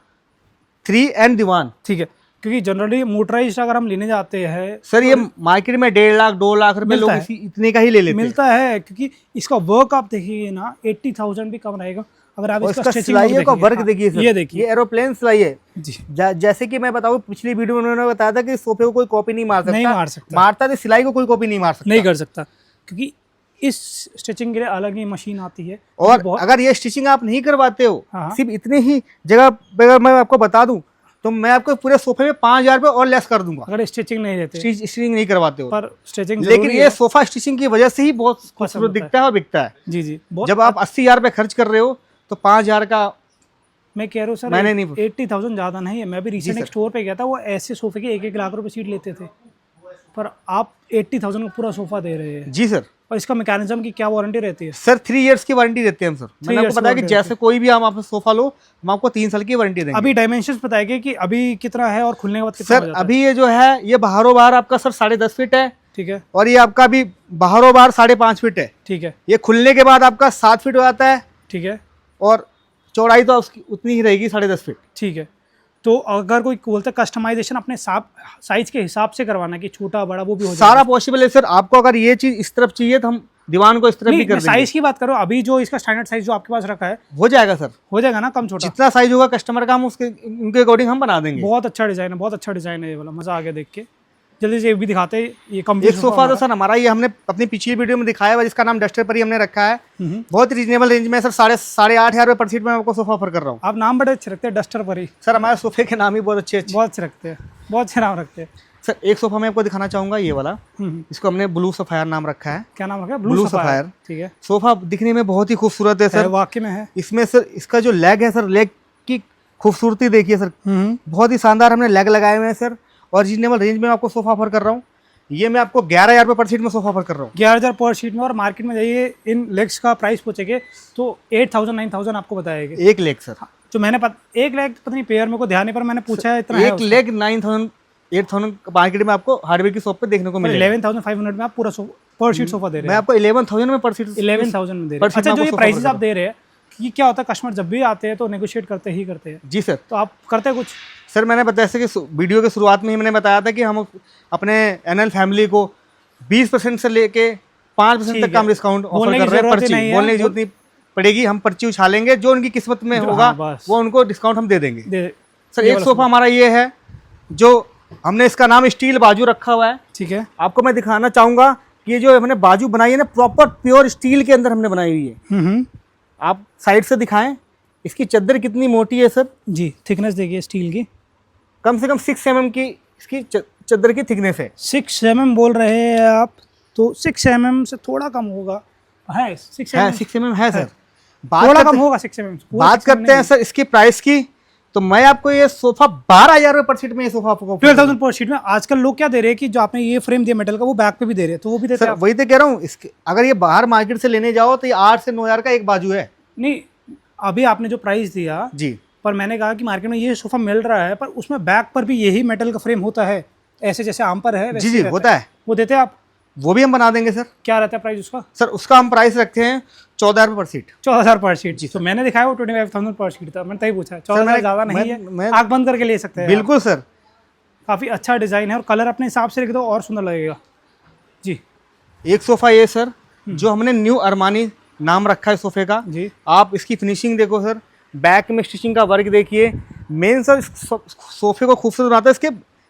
3 एंड दीवान। ठीक है, क्योंकि जनरली मोटराइज्ड अगर हम लेने जाते हैं सर ये मार्केट में 1.5 लाख 2 लाख रुपए लोग इतने का ही ले लेते हैं। मिलता है, क्योंकि इसका वर्क आप देखिए ना 80,000 भी कम रहेगा। अगर आप इसका सिलाई का वर्क देखिए सर, ये देखिए, ये एरोप्लेन सिलाई है जी। जैसे कि मैं बताऊँ पिछली वीडियो में उन्होंने बताया था कि सोफे को कोई कॉपी नहीं मार सकता, मारता तो सिलाई को कोई कॉपी नहीं मार सकता, नहीं कर सकता, क्योंकि इस स्टिचिंग के लिए अलग ही मशीन आती है। और अगर ये स्टिचिंग आप नहीं करवाते हो, सिर्फ इतने ही जगह अगर मैं आपको बता दूं तो मैं आपको पूरे सोफे में 5,000 रुपये और लेस कर दूंगा, अगर स्टिचिंग नहीं देते, स्टिचिंग नहीं करवाते हो। पर स्टिचिंग लेकिन ये सोफा स्टिचिंग की वजह से ही बहुत खूबसूरत दिखता है और बिकता है। जी जी, जब आप 80,000 रुपये खर्च कर रहे हो तो 5,000 का मैं कह रहा हूँ सर, मैंने नहीं 80,000 ज़्यादा नहीं है। मैं भी रिसेंट एक स्टोर पे गया था, वो ऐसे सोफे के 1-1 लाख रुपए सीट लेते थे, पर आप 80,000 का पूरा सोफा दे रहे हैं। जी सर। और इसका मैकेनिज्म की क्या वारंटी रहती है सर? 3 इयर्स की वारंटी देते हैं हम सर। मैंने आपको बताया कि जैसे कोई भी आप सोफा लो हम आपको 3 साल की वारंटी देंगे। अभी डायमेंशंस बताएंगे कि अभी कितना है और खुलने के बाद कितना सर? अभी ये जो है ये बाहरों बाहर आपका सर 10.5 फीट है, ठीक है, और ये आपका अभी बाहरों बाहर 5.5 फीट है, ठीक है। ये खुलने के बाद आपका 7 फीट हो जाता है, ठीक है, और चौड़ाई तो उसकी उतनी ही रहेगी 10.5 फीट, ठीक है। तो अगर कोई बोलता है कस्टमाइजेशन अपने साइज के हिसाब से करवाना कि छोटा बड़ा, वो भी हो सारा पॉसिबल है सर। आपको अगर ये चीज इस तरफ चाहिए तो हम दीवान को इस तरफ भी कर देंगे। साइज की बात करो, अभी जो इसका स्टैंडर्ड साइज जो आपके पास रखा है हो जाएगा सर, हो जाएगा ना, कम छोटा जितना साइज होगा कस्टमर का हम उसके उनके अकॉर्डिंग हम बना देंगे। बहुत अच्छा डिजाइन है, बहुत अच्छा डिजाइन है ये वाला, मजा आ गया देख के। जल्दी से ये भी दिखाते हैं। ये एक सोफा तो सर हमारा ये हमने अपनी पिछली वीडियो में दिखाया हुआ, जिसका नाम डस्टर पर ही हमने रखा है। बहुत रीजनेबल रेंज में सर 8,500 रुपये पर सीट में आपको सोफा ऑफर कर रहा हूँ। आप नाम बड़े अच्छे रखते हैं, डस्टर पर ही। सर हमारे सोफे के नाम ही बहुत अच्छे रखते हैं, बहुत अच्छे नाम रखते हैं। सर एक सोफा मैं आपको दिखाना चाहूंगा, ये वाला, इसको हमने ब्लू सफायर नाम रखा है। क्या नाम रखा है? ब्लू सफायर, ठीक है। सोफा दिखने में बहुत ही खूबसूरत है सर, वाकई में है। इसमें सर इसका जो लेग है सर, लेग की खूबसूरती देखिए सर, बहुत ही शानदार हमने लेग लगाए हुए हैं सर, और रीजनेबल रेंज में आपको सोफा ऑफर कर रहा हूँ। ये मैं आपको 11,000 रुपये पर सीट में सोफा ऑफर कर रहा हूँ। 11,000 पर सीट में, और मार्केट में जाइए इन लेग्स का प्राइस पूछेंगे तो 8,000-9,000 आपको बताएंगे। एक लेग सर, जो मैंने एक लेग पता नहीं पेयर मेरे को ध्यान नहीं, पर मैंने पूछा है इतना एक लेग 9,000 8,000 मार्केट में आपको हार्डवेयर की शॉप पे देखने को मिलेगा। 11,500 में आप पूरा पर सीट सोफा दे रहे हैं। मैं आपको 11,000 में पर सीट 11,000 में दे रहे हैं। अच्छा, जो ये प्राइसेस आप दे रहे हैं, कि क्या होता है, कस्टमर जब भी आते हैं तो नेगोशिएट करते ही करते हैं। जी सर। तो आप करते हैं कुछ? सर मैंने बताया कि वीडियो के शुरुआत में ही मैंने बताया था कि हम अपने एनएल फैमिली को 20% से लेके 5% ठीक तक का हम है। डिस्काउंट ऑफर बोलने कर की रहे हैं। जरूरत ही पर्ची नहीं है। बोलने की जरूरत नहीं पड़ेगी, हम पर्ची उछालेंगे, जो उनकी किस्मत में होगा हाँ, बस। वो उनको डिस्काउंट हम दे देंगे। दे सर ये एक वाला सोफा हमारा ये है, जो हमने इसका नाम स्टील बाजू रखा हुआ है। ठीक है। आपको मैं दिखाना चाहूंगा कि ये जो हमने बाजू बनाई है ना, प्रॉपर प्योर स्टील के अंदर हमने बनाई हुई है। हम्म। आप साइड से दिखाएं, इसकी चद्दर कितनी मोटी है सर, जी, थिकनेस देखिए स्टील की, कम से कम 6 mm की इसकी चद्दर की थिकनेस है। 6 mm बोल रहे हैं आप, तो 6 mm से थोड़ा कम होगा, है 6 है mm, 6 mm है सर। थोड़ा कम होगा 6 mm। बात करते हैं सर इसकी प्राइस की, तो मैं आपको ये सोफा 12,000 रुपये पर सीट में ये सोफा आपको 12,000 पर शीट में। आजकल लोग क्या दे रहे हैं कि जो आपने ये फ्रेम दिया मेटल का, वो बैक पे भी दे रहे हैं, तो वो भी देते सर हैं आप? वही तो कह रहा हूँ, इसके अगर ये बाहर मार्केट से लेने जाओ तो ये 8 से 9,000 का एक बाजू है। नहीं, अभी आपने जो प्राइस दिया, जी पर मैंने कहा कि मार्केट में ये सोफा मिल रहा है, पर उसमें बैक पर भी यही मेटल का फ्रेम होता है, ऐसे जैसे आम पर है वैसे जी ही रहता होता है, वो देते हैं आप? वो भी हम बना देंगे सर। क्या रहता है प्राइस उसका? सर उसका हम प्राइस रखते हैं 14,000 रुपये पर सीट। 14,000 पर शीट जी। तो मैंने दिखाया वो 25,000 पर शीट था, मैंने तभी पूछा। 14,000 ज़्यादा नहीं है, आँख बंद करके ले सकते हैं। बिल्कुल सर, काफ़ी अच्छा डिज़ाइन है, और कलर अपने हिसाब से रख दो और सुंदर लगेगा जी। एक सोफ़ा ये सर जो हमने न्यू अरमानी नाम रखा है सोफे का जी। आप इसकी फिनिशिंग देखो सर, बैक में स्टिचिंग का वर्क देखिए। मेन सर इस सोफे को खूबसूरत बनाता है इसके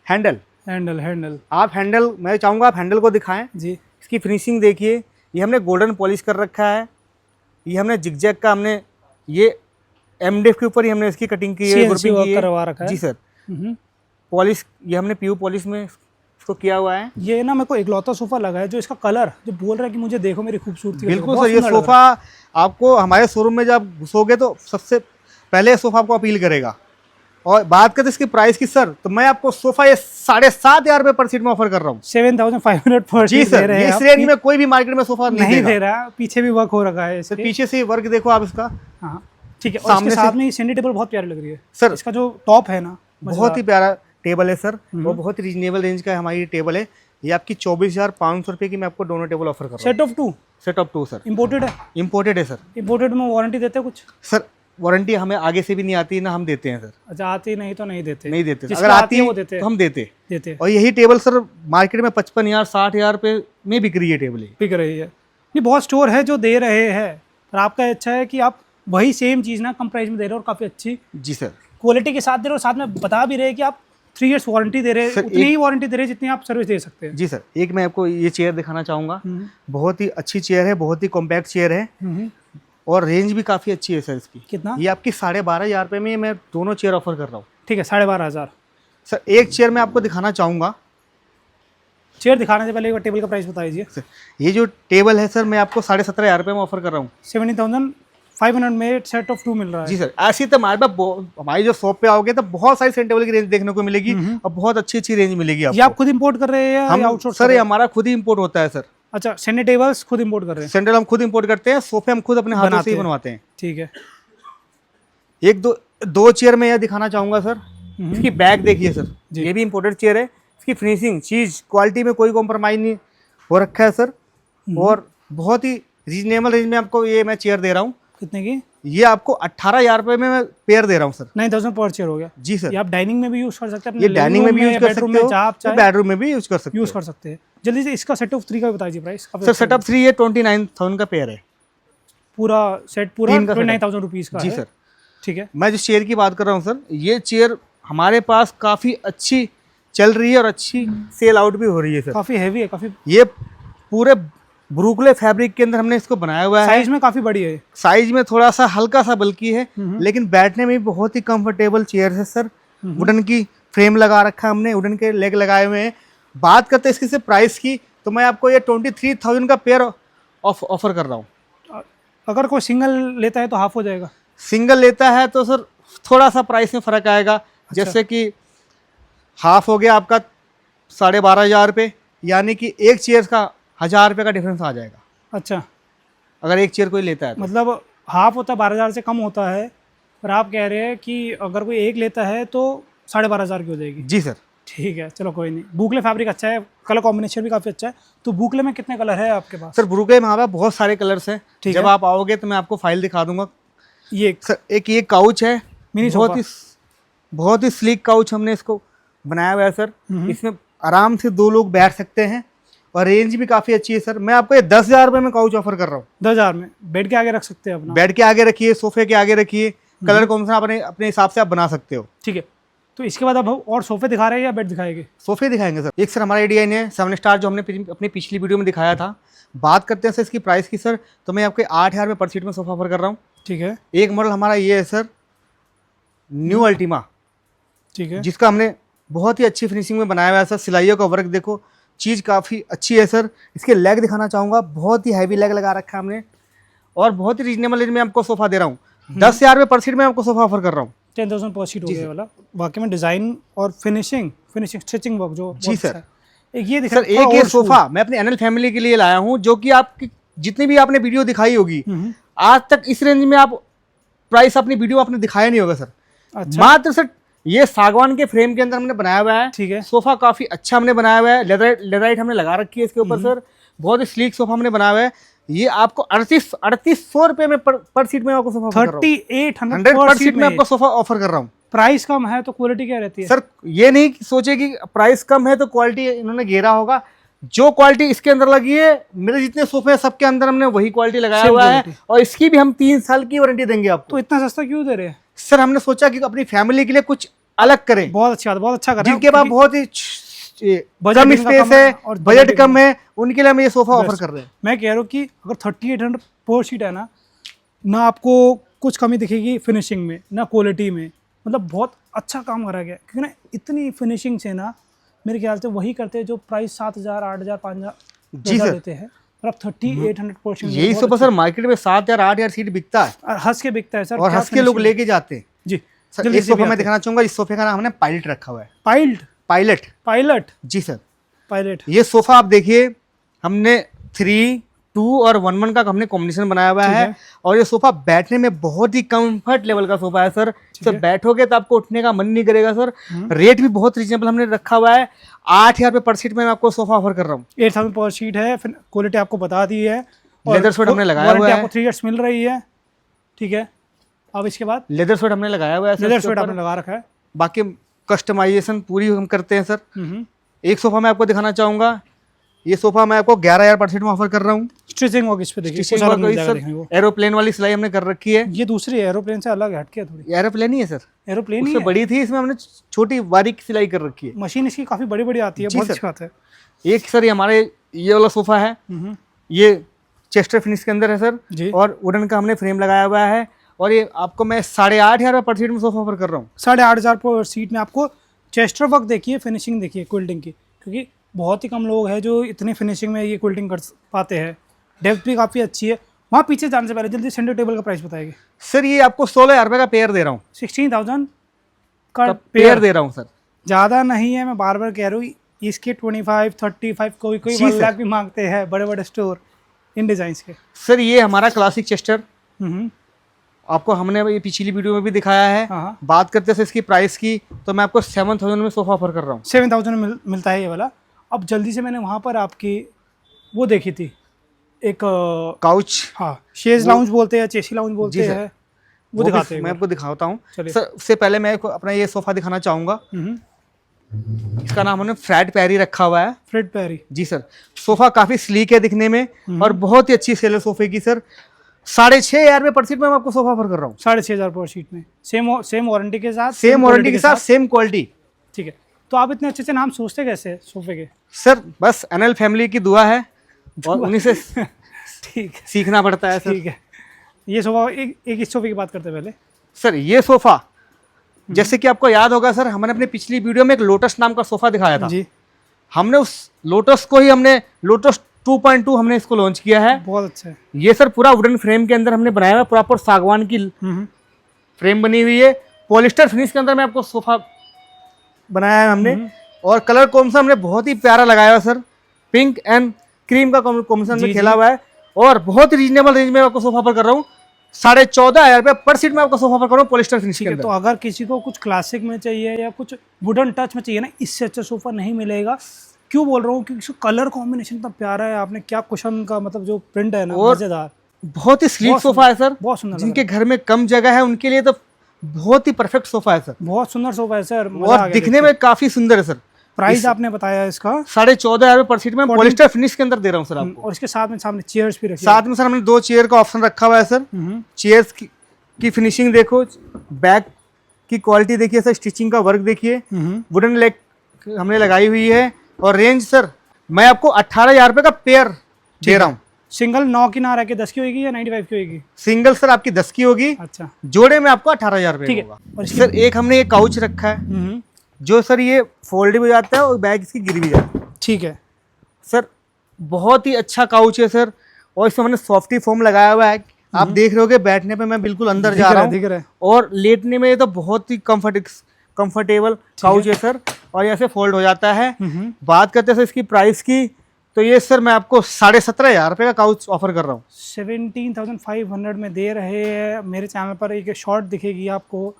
हैंडल। हैंडल आप हैंडल, मैं चाहूँगा आप हैंडल को दिखाएं। जी। इसकी फिनिशिंग देखिए, ये हमने गोल्डन पॉलिश कर रखा है, ये हमने जिगजैग का हमने ये एमडीएफ के ऊपर ही हमने इसकी कटिंग की है, CNC ग्रुपिंग वर्क की है। करवा रखा है। जी सर, हम्म। पॉलिश ये हमने पीयू पॉलिश में इसको किया हुआ है। ये ना मेरे को इकलौता सोफा लगा है जो इसका कलर जो बोल रहा है कि मुझे देखो मेरी खूबसूरती। बिल्कुल सर, ये सोफ़ा आपको हमारे शोरूम में जब घुसोगे तो सबसे पहले ये सोफ़ा आपको अपील करेगा। और बात करते इसकी प्राइस की सर, तो मैं आपको सोफ़ा ये 7,500 रुपये पर सीट में ऑफर कर रहा हूँ। 7,500 पर जी शीट दे सर, रहे हैं इस आप। रेंज में कोई भी मार्केट में सोफ़ा नहीं दे रहा, पीछे भी वर्क हो रखा है सर, इसके। पीछे से वर्क देखो आप इसका। हाँ ठीक है। और सामने इसके से- साथ में ये सेंडी टेबल बहुत प्यारी लग रही है सर। इसका जो टॉप है ना, बहुत ही प्यारा टेबल है सर, वो बहुत ही रीजनेबल रेंज का हमारी ये टेबल है। ये आपकी 24,500 रुपये की मैं आपको दोनों टेबल ऑफर कर रहा हूँ। Set of 2 set of 2 sir, imported है। इम्पोर्टेड है सर। इम्पोर्टेड में वारंटी देते हैं कुछ? सर वारंटी हमें आगे से भी नहीं आती ना हम देते हैं सर। अच्छा, आती नहीं तो नहीं देते? नहीं देते, जिसको अगर आती है है वो देते तो हम देते। हैं। और यही टेबल सर मार्केट में 55,000 60,000 रुपये में बिक रही है टेबल ये। बिक रही है। नहीं, बहुत स्टोर है जो दे रहे हैं, पर आपका अच्छा है कि आप वही सेम चीज़ ना कम प्राइस में दे रहे हो और काफ़ी अच्छी जी सर, क्वालिटी के साथ दे रहे हो, साथ में बता भी रहे हैं कि आप 3 इयर्स वारंटी दे रहे हैं, सर, उतनी ही वारंटी दे रहे हैं जितनी आप सर्विस दे सकते हैं। जी सर। एक मैं आपको ये चेयर दिखाना चाहूँगा, बहुत ही अच्छी चेयर है, बहुत ही कॉम्पैक्ट चेयर है और रेंज भी काफ़ी अच्छी है सर इसकी। कितना? ये आपकी 12,500 रुपये में मैं दोनों चेयर ऑफर कर रहा हूँ। ठीक है, 12,500। सर एक चेयर मैं आपको दिखाना चाहूँगा। चेयर दिखाने से पहले एक बार टेबल का प्राइस बता दीजिए। सर ये जो टेबल है सर मैं आपको 17,500 रुपये में ऑफर कर रहा हूँ। 17,500 में सेट ऑफ 2 मिल रहा है। जी सर, ऐसी तो हमारे पास हमारी जो शॉप पे आओगे तो बहुत सारी सेंटर टेबल की रेंज देखने को मिलेगी और बहुत अच्छी अच्छी रेंज मिलेगी ये आपको। आप खुद इंपोर्ट कर रहे हैं या हम आउटसोर्स? सर ये हमारा खुद ही इंपोर्ट होता है सर। अच्छा, सेंडी टेबल्स खुद इंपोर्ट कर रहे हैं? सेंटर हम खुद इंपोर्ट करते हैं, सोफे हम खुद अपने हाथों बनाते से ही हैं। बनवाते हैं। ठीक है। एक दो चेयर में यह दिखाना चाहूंगा सर, इसकी बैक देखिए सर, ये भी इंपोर्टेड चेयर है। इसकी फिनिशिंग चीज क्वालिटी में कोई कॉम्प्रोमाइज नहीं हो रखा है सर, और बहुत ही रीजनेबल रेंज में आपको ये मैं चेयर दे रहा हूँ। कितने की? ये आपको 18,000 रुपये में मैं पेयर दे रहा हूँ सर। 9,000 पर चेयर हो गया जी सर, ये आप डाइनिंग में भी यूज कर सकते हैं, ये डाइनिंग में भी यूज कर बेडरूम सकते में, जहाँ आप हो, चाहे बेडरूम में भी यूज कर सकते यूज हो। कर सकते हैं। जल्दी से इसका सेट ऑफ 3 का भी बता दीजिए प्राइस। सर सेटअप 3 ये 29,000 का पेयर है। पूरा सेट पूरा तीन का setup। 29,000 रुपीज़ का जी है। सर। ठीक है। मैं जिस चेयर की बात कर रहा हूँ सर, ये चेयर हमारे पास काफ़ी अच्छी चल रही है और अच्छी सेल आउट भी हो रही है सर। काफ़ी हैवी है, काफ़ी ये पूरे ब्रुकले फैब्रिक के अंदर हमने इसको बनाया हुआ है। साइज में काफ़ी बड़ी है। साइज में थोड़ा सा हल्का सा बल्कि है, लेकिन बैठने में भी बहुत ही कंफर्टेबल चेयर है सर। वुडन की फ्रेम लगा रखा है हमने, वुडन के लेग लगाए हुए हैं। बात करते हैं इसकी से प्राइस की, तो मैं आपको ये 23,000 का पेयर ऑफर कर रहा हूँ। अगर कोई सिंगल लेता है तो हाफ हो जाएगा? सिंगल लेता है तो सर थोड़ा सा प्राइस में फ़र्क आएगा। जैसे कि हाफ हो गया आपका 12,500 रुपये, यानी कि एक चेयर का 1,000 रुपये का डिफरेंस आ जाएगा। अच्छा, अगर एक चेयर कोई लेता है तो। मतलब हाफ होता है 12,000 से कम होता है, पर आप कह रहे हैं कि अगर कोई एक लेता है तो 12,500 की हो जाएगी। जी सर। ठीक है, चलो कोई नहीं। बुकले फैब्रिक अच्छा है, कलर कॉम्बिनेशन भी काफ़ी अच्छा है। तो बुकले में कितने कलर है आपके पास? सर ब्रुकले में हमारे पास बहुत सारे कलर्स हैं। ठीक जब है। आप आओगे तो मैं आपको फाइल दिखा दूंगा। ये सर एक ये काउच है, मिनी बहुत ही स्लीक काउच हमने इसको बनाया हुआ है सर। इसमें आराम से 2 लोग बैठ सकते हैं और रेंज भी काफ़ी अच्छी है सर। मैं आपको ये 10,000 रुपये में काउच ऑफर कर रहा हूँ। 10,000 में बेड के आगे रख सकते हैं अपना। बेड के आगे रखिए, सोफे के आगे रखिए, कलर कौन सा अपने अपने हिसाब से आप बना सकते हो। ठीक है, तो इसके बाद अब हम और सोफे दिखा रहे हैं या बेड दिखाएंगे? सोफे दिखाएंगे सर। एक सर हमारा ये डिजाइन है 7 स्टार जो हमने अपनी पिछली वीडियो में दिखाया था। बात करते हैं सर इसकी प्राइस की सर, तो मैं आपके 8,000 रुपये पर सीट में सोफा ऑफर कर रहा हूँ। ठीक है। एक मॉडल हमारा ये है सर न्यू अल्टीमा, ठीक है। जिसका हमने बहुत ही अच्छी फिनिशिंग में बनाया हुआ है सर। सिलाइयों का वर्क देखो, चीज़ काफ़ी अच्छी है सर। इसके लेग दिखाना चाहूँगा, बहुत ही हैवी लेग लगा रखा है हमने और बहुत ही रीजनेबल रेंज में आपको सोफा दे रहा हूँ। 10,000 रुपये पर सीट में आपको सोफा ऑफर कर रहा हूँ। 10,000 पर सीट हो गया वाला। बाकी में डिज़ाइन और फिनिशिंग स्टिचिंग वर्क जो जी सर। एक ये सर एक ये सोफा मैं अपनी एनएल फैमिली के लिए लाया हूँ, जो कि आपकी जितनी भी आपने वीडियो दिखाई होगी आज तक इस रेंज में आप प्राइस अपनी वीडियो आपने दिखाया नहीं होगा सर। अच्छा। मात्र सर ये सागवान के फ्रेम के अंदर हमने बनाया हुआ है। ठीक है। सोफा काफी अच्छा हमने बनाया हुआ है, लेदराइट हमने लगा रखी है इसके ऊपर सर। बहुत ही स्लीक सोफा हमने बनाया हुआ है। ये आपको 3800 रुपये में पर सीट में आपको सोफा 3800 पर सीट में आपको सोफा ऑफर कर रहा हूँ। प्राइस कम है तो क्वालिटी क्या रहती है सर? ये नहीं सोचे कि प्राइस कम है तो क्वालिटी इन्होंने घेरा होगा। जो क्वालिटी इसके अंदर लगी है, मेरे जितने सोफे हैं सबके अंदर हमने वही क्वालिटी लगाया हुआ है और इसकी भी हम 3 साल की वारंटी देंगे आपको। तो इतना सस्ता क्यों दे रहे हैं सर? हमने सोचा कि अपनी फैमिली के लिए कुछ अलग करें। बहुत अच्छा कर रहे हैं। जिनके पास बहुत ही बजट स्पेस है और बजट कम है, उनके लिए हम ये सोफा ऑफर कर रहे हैं। मैं कह रहा हूँ कि अगर 3800 पर सीट है ना आपको कुछ कमी दिखेगी फिनिशिंग में ना क्वालिटी में, मतलब बहुत अच्छा काम करा गया। क्योंकि ना इतनी फिनिशिंग से ना मेरे ख्याल से वही करते हैं जो प्राइस 7,000 8,000 5,000 जी सर देते हैं, और अब 3800 यही सोफा सर मार्केट में 7,000 8,000 सीट बिकता है, हंस के बिकता है सर, और हंस के लोग लेके जाते हैं जी। सर एक सोफा मैं दिखाना चाहूंगा। इस सोफे का नाम हमने पायलट रखा हुआ है। पायलट जी सर। पायलट। ये सोफा आप देखिए, हमने 3, 2 और 1 का हमने कॉम्बिनेशन बनाया हुआ है और ये सोफा बैठने में बहुत ही कंफर्ट लेवल का सोफा है सर। सर बैठोगे तो आपको उठने का मन नहीं करेगा सर। रेट भी बहुत रीजनेबल हमने रखा हुआ है। 8,000 रुपये पर सीट में मैं आपको सोफा ऑफर कर रहा हूँ। 8,000 पर सीट है। फिर क्वालिटी आपको बता दी है, लेदर स्वेट हमने लगाया हुआ है, आपको 3 इयर्स मिल रही है। ठीक है। अब इसके बाद लेदर स्वेट हमने लगाया हुआ है, लेदर स्वेट आपने लगा रखा है। बाकी कस्टमाइजेशन पूरी हम करते हैं सर। एक सोफा मैं आपको दिखाना चाहूंगा। ये सोफा मैं आपको 11,000 पर सीट में ऑफर कर रहा हूँ। स्टिचिंग वर्क इस पे देखिए, स्टिचिंग वर्क एरोप्लेन वाली सिलाई हमने कर रखी है। ये दूसरी एरोप्लेन से अलग हटके है थोड़ी। एरोप्लेन ही है सर, एरोप्लेन उससे बड़ी थी, इसमें हमने छोटी बारीक सिलाई कर रखी है। मशीन इसकी काफी बड़ी बड़ी आती है, बहुत अच्छी बात है। एक सर ये हमारे ये वाला सोफा है, ये चेस्टर फिनिश के अंदर है सर, और वुडन का हमने फ्रेम लगाया हुआ है और ये आपको मैं 8,500 पर सीट में सोफा ऑफर कर रहा हूँ। 8,500 पर सीट में आपको चेस्टर वर्क देखिए, फिनिशिंग देखिए क्विल्टिंग की, क्योंकि बहुत ही कम लोग हैं जो इतनी फिनिशिंग में ये क्विल्टिंग कर पाते हैं। डेप्थ भी काफ़ी अच्छी है। वहाँ पीछे जाने से पहले जल्दी सेंटर टेबल का प्राइस बताएंगे सर। ये आपको 16,000 रुपये का पेयर दे रहा हूँ। 16,000 का पेयर दे रहा हूँ सर। ज़्यादा नहीं है, मैं बार बार कह रहा हूँ। इसके 25 35 कोई 1 लाख भी मांगते हैं बड़े बड़े स्टोर इन डिजाइन के। सर ये हमारा क्लासिक चेस्टर आपको हमने ये पिछली वीडियो में भी दिखाया है। बात करते हैं इसकी प्राइस की, तो मैं आपको 7,000 में सोफा ऑफर कर रहा हूँ। 7,000 में मिलता है ये वाला। अब जल्दी से मैंने वहाँ पर आपकी वो देखी थी एक काउच, हाँ शेज लाउंज बोलते हैं, चेसी लाउंज बोलते हैं, वो दिखाते हैं। मैं आपको दिखाता हूँ सर। उससे पहले मैं अपना ये सोफा दिखाना चाहूँगा। इसका नाम हमने फ्रेड पेरी रखा हुआ है। फ्रेड पेरी जी सर। सोफा काफी स्लीक है दिखने में और बहुत ही अच्छी सेल है सोफे की सर। 6,500 रुपये पर सीट में मैं आपको सोफा ऑफर कर रहा हूँ। 6,500 पर सीट में सेम वारंटी के साथ, सेम क्वालिटी। ठीक है। तो आप इतने अच्छे से नाम सोचते कैसे सोफे के? सर बस एनएल फैमिली की दुआ है और उन्हीं से ठीक सीखना पड़ता है सर। ठीक है। ये सोफा एक इस सोफे की बात करते हैं पहले सर। ये सोफा जैसे कि आपको याद होगा सर, हमने अपनी पिछली वीडियो में एक लोटस नाम का सोफा दिखाया था जी। हमने उस लोटस को ही हमने लोटस 2.2 हमने इसको लॉन्च किया है। बहुत अच्छा है। ये सर पूरा वुडन फ्रेम के अंदर हमने बनाया हुआ, प्रॉपर सागवान की फ्रेम बनी हुई है। पॉलिस्टर फिनिश के अंदर में आपको सोफा बनाया है हमने, और कलर कॉम्बिनेशन हमने बहुत ही प्यारा लगाया है सर। पिंक एंड क्रीम का कॉम्बिनेशन में खेला हुआ है और बहुत ही रीजनेबल रेंज में आपको सोफा पर कर रहा हूँ। 14,500 रुपये पर सीट में आपको सोफा पर कर रहा हूँ पॉलिस्टर फिनिश के अंदर। तो अगर किसी को कुछ क्लासिक में चाहिए या कुछ वुडन टच में चाहिए ना, इससे अच्छा सोफा नहीं मिलेगा। क्यों बोल रहा हूँ? क्योंकि कलर कॉम्बिनेशन इतना प्यारा है। आपने क्या कुशन का मतलब जो प्रिंट है ना, मजेदार, बहुत ही स्लीक सोफा है सर। बहुत सुंदर। जिनके घर में कम जगह है उनके लिए तो बहुत ही परफेक्ट सोफा है सर। बहुत सुंदर सोफा है सर, और दिखने में काफी सुंदर है सर। प्राइस आपने बताया इसका 14,500 पर सीट में पॉलिस्टर फिनिश के अंदर दे रहा हूँ सर आपको। और इसके साथ में सामने चेयर्स भी रखी साथ में सर हमने 2 चेयर का ऑप्शन रखा हुआ है सर। चेयर्स की फिनिशिंग देखो, बैक की क्वालिटी देखिए सर, स्टिचिंग का वर्क देखिए, वुडन लेग हमने लगाई हुई है। और रेंज सर मैं आपको 18,000 रुपये का पेयर दे रहा हूँ। सिंगल 9 की ना रह के 10 की होगी या 95 की होगी? सिंगल सर आपकी 10 की होगी। अच्छा, जोड़े में आपको 18,000 रुपये ठीक है। होगा। और सर एक हमने ये काउच रखा है जो सर ये फोल्ड भी हो जाता है और बैग इसकी गिर भी जाती है। ठीक है सर बहुत ही अच्छा काउच है सर, और इसमें हमने सॉफ्टी फोम लगाया हुआ है। आप देख रहे होगे बैठने पे मैं बिल्कुल अंदर जा रहा दिख रहा हूँ, है। और लेटने में तो बहुत ही कंफर्टेबल काउच है सर, और ऐसे फोल्ड हो जाता है। बात करते हैं सर इसकी प्राइस की, तो ये सर मैं आपको 17,500 रुपये का काउच ऑफर कर रहा हूँ। 17,500 में दे रहे हैं। मेरे चैनल पर एक शॉर्ट दिखेगी आपको,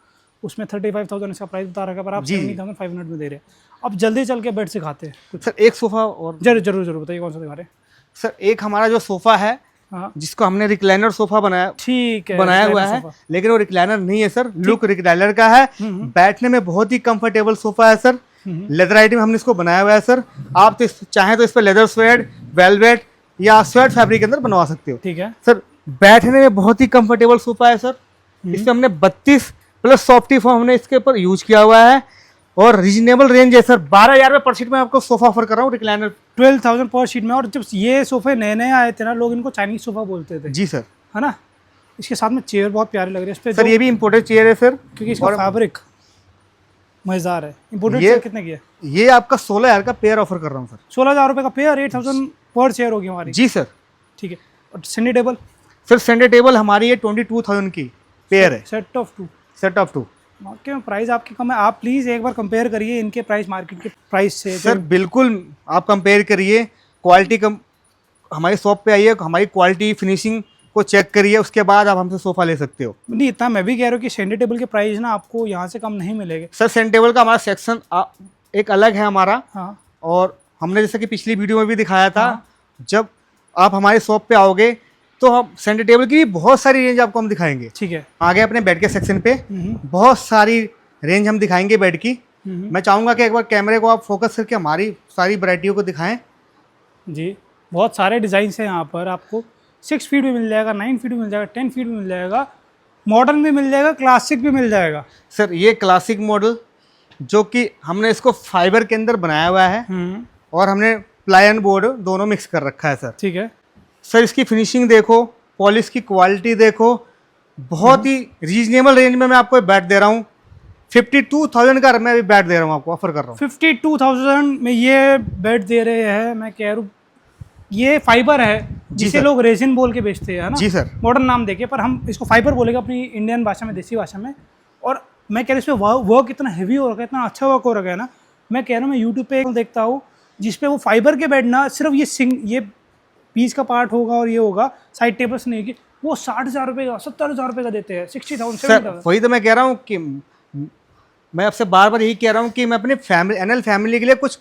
उसमें 35,000 इसका प्राइस बता रखा है, पर आप 17,500 में दे रहे हैं। अब जल्दी चल के बेड सिखाते हैं। सर एक सोफा और जरूर जरूर जरूर बताइए कौन सा दिखा रहे हैं। सर एक हमारा जो सोफा है, हाँ जिसको हमने रिक्लाइनर सोफा बनाया ठीक है, बनाया हुआ है, सोफा। लेकिन वो रिक्लाइनर नहीं है सर, लुक रिक्लाइनर का है। बैठने में बहुत ही कंफर्टेबल सोफा है सर। लेदर आइटम हमने इसको बनाया हुआ है सर। आप तो चाहें तो इस पर लेदर स्वेड, वेलवेट या स्वेट फैब्रिक के अंदर बनवा सकते हो। ठीक है सर बैठने में बहुत ही कंफर्टेबल सोफा है सर। इसमें हमने 32 प्लस सॉफ्टी फोम हमने इसके ऊपर यूज किया हुआ है, और रीजनेबल रेंज है सर। 12,000 रुपये पर सीट में आपको सोफा ऑफर कर रहा हूँ रिक्लाइनर। 12,000 पर शीट में। और जब ये सोफे नए नए आए थे ना, लोग इनको चाइनीज सोफा बोलते थे, जी सर। है ना। इसके साथ में चेयर बहुत प्यारी लग रही है इस पे सर ये भी इम्पोर्टेड चेयर है सर, क्योंकि इसका फैब्रिक मजेदार है। इम्पोर्टेड ये चेयर कितने की है? ये आपका 16,000 का पेयर ऑफर कर रहा हूँ सर। 16,000 रुपये का पेयर, 8,000 पर चेयर होगी हमारी। जी सर। ठीक है। और sandy table? Sir centre table हमारी ये 22,000 की पेयर है, set of 2। Set of 2। Market में प्राइस आपकी कम है। आप प्लीज़ एक बार कंपेयर करिए इनके प्राइस मार्केट के प्राइस से। सर बिल्कुल आप कंपेयर करिए, क्वालिटी कम, हमारी शॉप पे आइए, हमारी क्वालिटी फिनिशिंग को चेक करिए, उसके बाद आप हमसे सोफा ले सकते हो। नहीं, इतना मैं भी कह रहा हूँ कि सेंडी टेबल के प्राइस ना आपको यहाँ से कम नहीं मिलेंगे। सर सेंटर टेबल का हमारा सेक्शन एक अलग है हमारा। हाँ और हमने जैसे कि पिछली वीडियो में भी दिखाया था, जब आप हमारे शॉप पे आओगे तो हम सेंटर टेबल की भी बहुत सारी रेंज आपको हम दिखाएंगे। ठीक है। आगे अपने बेड के सेक्शन पे बहुत सारी रेंज हम दिखाएंगे बेड की। मैं चाहूँगा कि एक बार कैमरे को आप फोकस करके हमारी सारी वैरायटियों को दिखाएं। जी, बहुत सारे डिज़ाइन हैं यहाँ पर। आपको 6 फीट भी मिल जाएगा, 9 फीट भी मिल जाएगा, 10 फीट भी मिल जाएगा, मॉडर्न भी मिल जाएगा, क्लासिक भी मिल जाएगा। सर ये क्लासिक मॉडल जो कि हमने इसको फाइबर के अंदर बनाया हुआ है, और हमने प्लाई एंड बोर्ड दोनों मिक्स कर रखा है सर। ठीक है सर इसकी फिनिशिंग देखो, पॉलिश की क्वालिटी देखो, बहुत ही रीजनेबल रेंज में मैं आपको बैट दे रहा हूँ। 52,000 का मैं भी बैट दे रहा हूँ, आपको ऑफर कर रहा हूँ। 52,000 में ये बेड दे रहे हैं। मैं कह रहा हूँ ये फाइबर है, जिसे लोग रेजिन बोल के बेचते हैं, है ना। जी सर। मॉडर्न नाम देके, पर हम इसको फाइबर बोलेंगे अपनी इंडियन भाषा में, देसी भाषा में। और मैं कह रहा हूँ इसमें वर्क इतना हैवी हो रखा है, इतना अच्छा वर्क हो रखा है ना। मैं कह रहा हूँ मैं यूट्यूब पे देखता हूँ जिसपे वो फाइबर के बेड ना सिर्फ ये पीस का पार्ट होगा और ये होगा, साइड टेबल्स नहीं होगी, वो 60,000 रुपये का, 70,000 रुपये का देते हैं। 60,000 सर वही तो मैं कह रहा हूँ कि मैं आपसे बार बार यही कह रहा हूँ कि मैं अपने फैमिली के लिए कुछ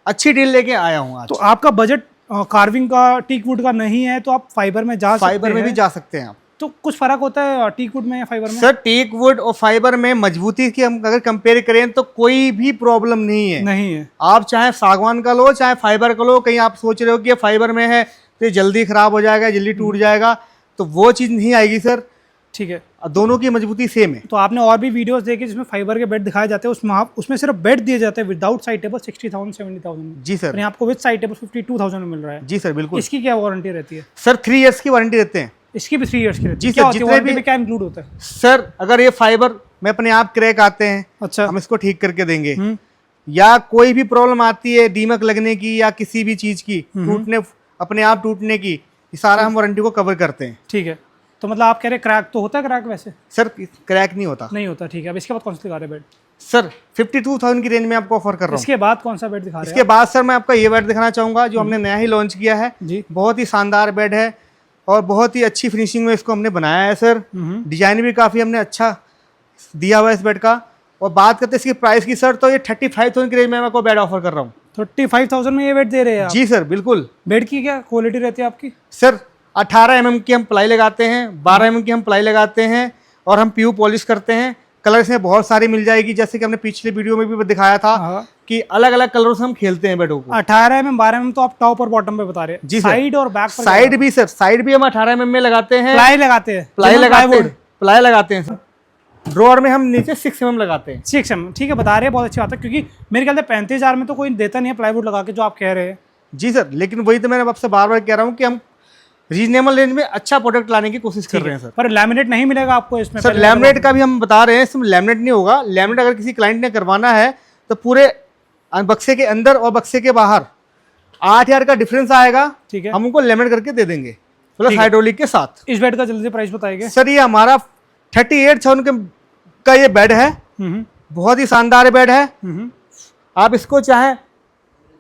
अच्छी डील लेके आया हूँ आज। तो आपका बजट कार्विंग का, टीक वुड का नहीं है तो आप फाइबर में जा सकते हैं। फाइबर में भी जा सकते हैं आप। तो कुछ फर्क होता है टीक वुड में या फाइबर में? सर टीक वुड और फाइबर में मजबूती की हम अगर कंपेयर करें तो कोई भी प्रॉब्लम नहीं है। नहीं है। आप चाहे सागवान का लो चाहे फाइबर का लो, कहीं आप सोच रहे हो कि ये फाइबर में है तो ये जल्दी खराब हो जाएगा, जल्दी टूट जाएगा, तो वो चीज़ नहीं आएगी सर। ठीक है। दोनों की मजबूती सेम है। तो आपने और भी वीडियोस देखे जिसमें फाइबर के बेड दिखाए जाते हैं, उसमें सिर्फ बेड दिए जाते हैं विदाउट साइड टेबल 60,000 70,000 में। जी सर। आपको विद साइड टेबल 52,000 में मिल रहा है। जी सर बिल्कुल। इसकी क्या वारंटी रहती है? सर 3 इयर्स की वारंटी देते हैं। इसकी भी 3 इयर्स की रहती जी है। सर। क्या जितने भी में क्या इंक्लूड होता है? सर अगर ये फाइबर में अपने आप क्रैक आते हैं, अच्छा, हम इसको ठीक करके देंगे, या कोई भी प्रॉब्लम आती है दीमक लगने की या किसी भी चीज की टूटने, अपने आप टूटने की, ये सारा हम वारंटी को कवर करते हैं। ठीक है। तो मतलब आप कह रहे क्रैक तो होता है? क्रैक वैसे सर क्रैक नहीं होता। नहीं होता। ठीक है। अब इसके बाद कौन सा दिखा रहे हैं बेड? सर 52,000 की रेंज में आपको ऑफर कर रहा हूँ। इसके बाद कौन सा बेड दिखा रहे हैं? इसके बाद सर मैं आपका ये बेड दिखाना चाहूंगा जो हमने नया ही लॉन्च किया है जी। बहुत ही शानदार बेड है और बहुत ही अच्छी फिनिशिंग में इसको हमने बनाया है सर। डिजाइन भी काफी हमने अच्छा दिया हुआ है इस बेड का। और बात करते हैं इसकी प्राइस की सर, तो ये 35,000 की रेंज में मैं आपको बेड ऑफर कर रहा हूँ। 35,000 में ये बेड दे रहे हैं आप? जी सर बिल्कुल। बेड की क्या क्वालिटी रहती है आपकी? सर 18 mm की हम प्लाई लगाते हैं, 12 mm की हम प्लाई लगाते हैं, और हम पीयू पॉलिश करते हैं। कलर इसमें बहुत सारी मिल जाएगी, जैसे कि हमने पिछले वीडियो में भी दिखाया था हाँ। कि अलग अलग कलरों से हम खेलते हैं बेडों को। 18 mm 12 mm तो आप टॉप और बॉटम पे बता रहे हैं जी सर। साइड और बैक पर साइड भी सर, साइड भी हम 18 mm में लगाते हैं, प्लाई लगाते हैं, प्लाई लगाते प्लाईवुड हैं, प्लाई लगाते हैं सर। ड्रॉअर में हम नीचे 6 mm लगाते हैं। 6 mm ठीक है, बता रहे हैं, बहुत अच्छी बात है, क्योंकि मेरे ख्याल से 35,000 में तो कोई देता नहीं है प्लाईवुड लगा के, जो आप कह रहे हैं। जी सर, लेकिन वही तो मैंने आपसे बार बार कह रहा हूँ कि हम रीजनेबल रेंज में अच्छा प्रोडक्ट लाने की कोशिश कर रहे हैं सर। पर लैमिनेट नहीं मिलेगा आपको इसमें? सर लैमिनेट का भी हम बता रहे हैं, इसमें लैमिनेट नहीं होगा। लैमिनेट अगर किसी क्लाइंट ने करवाना है तो पूरे बक्से के अंदर और बक्से के बाहर 8,000 का डिफरेंस आएगा, ठीक है, हम उनको लैमिनेट करके दे देंगे प्लस हाइड्रोलिक के साथ। इस बेड का जल्दी प्राइस बताइए सर ये हमारा 38,000 का ये बेड है, बहुत ही शानदार बेड है। आप इसको चाहे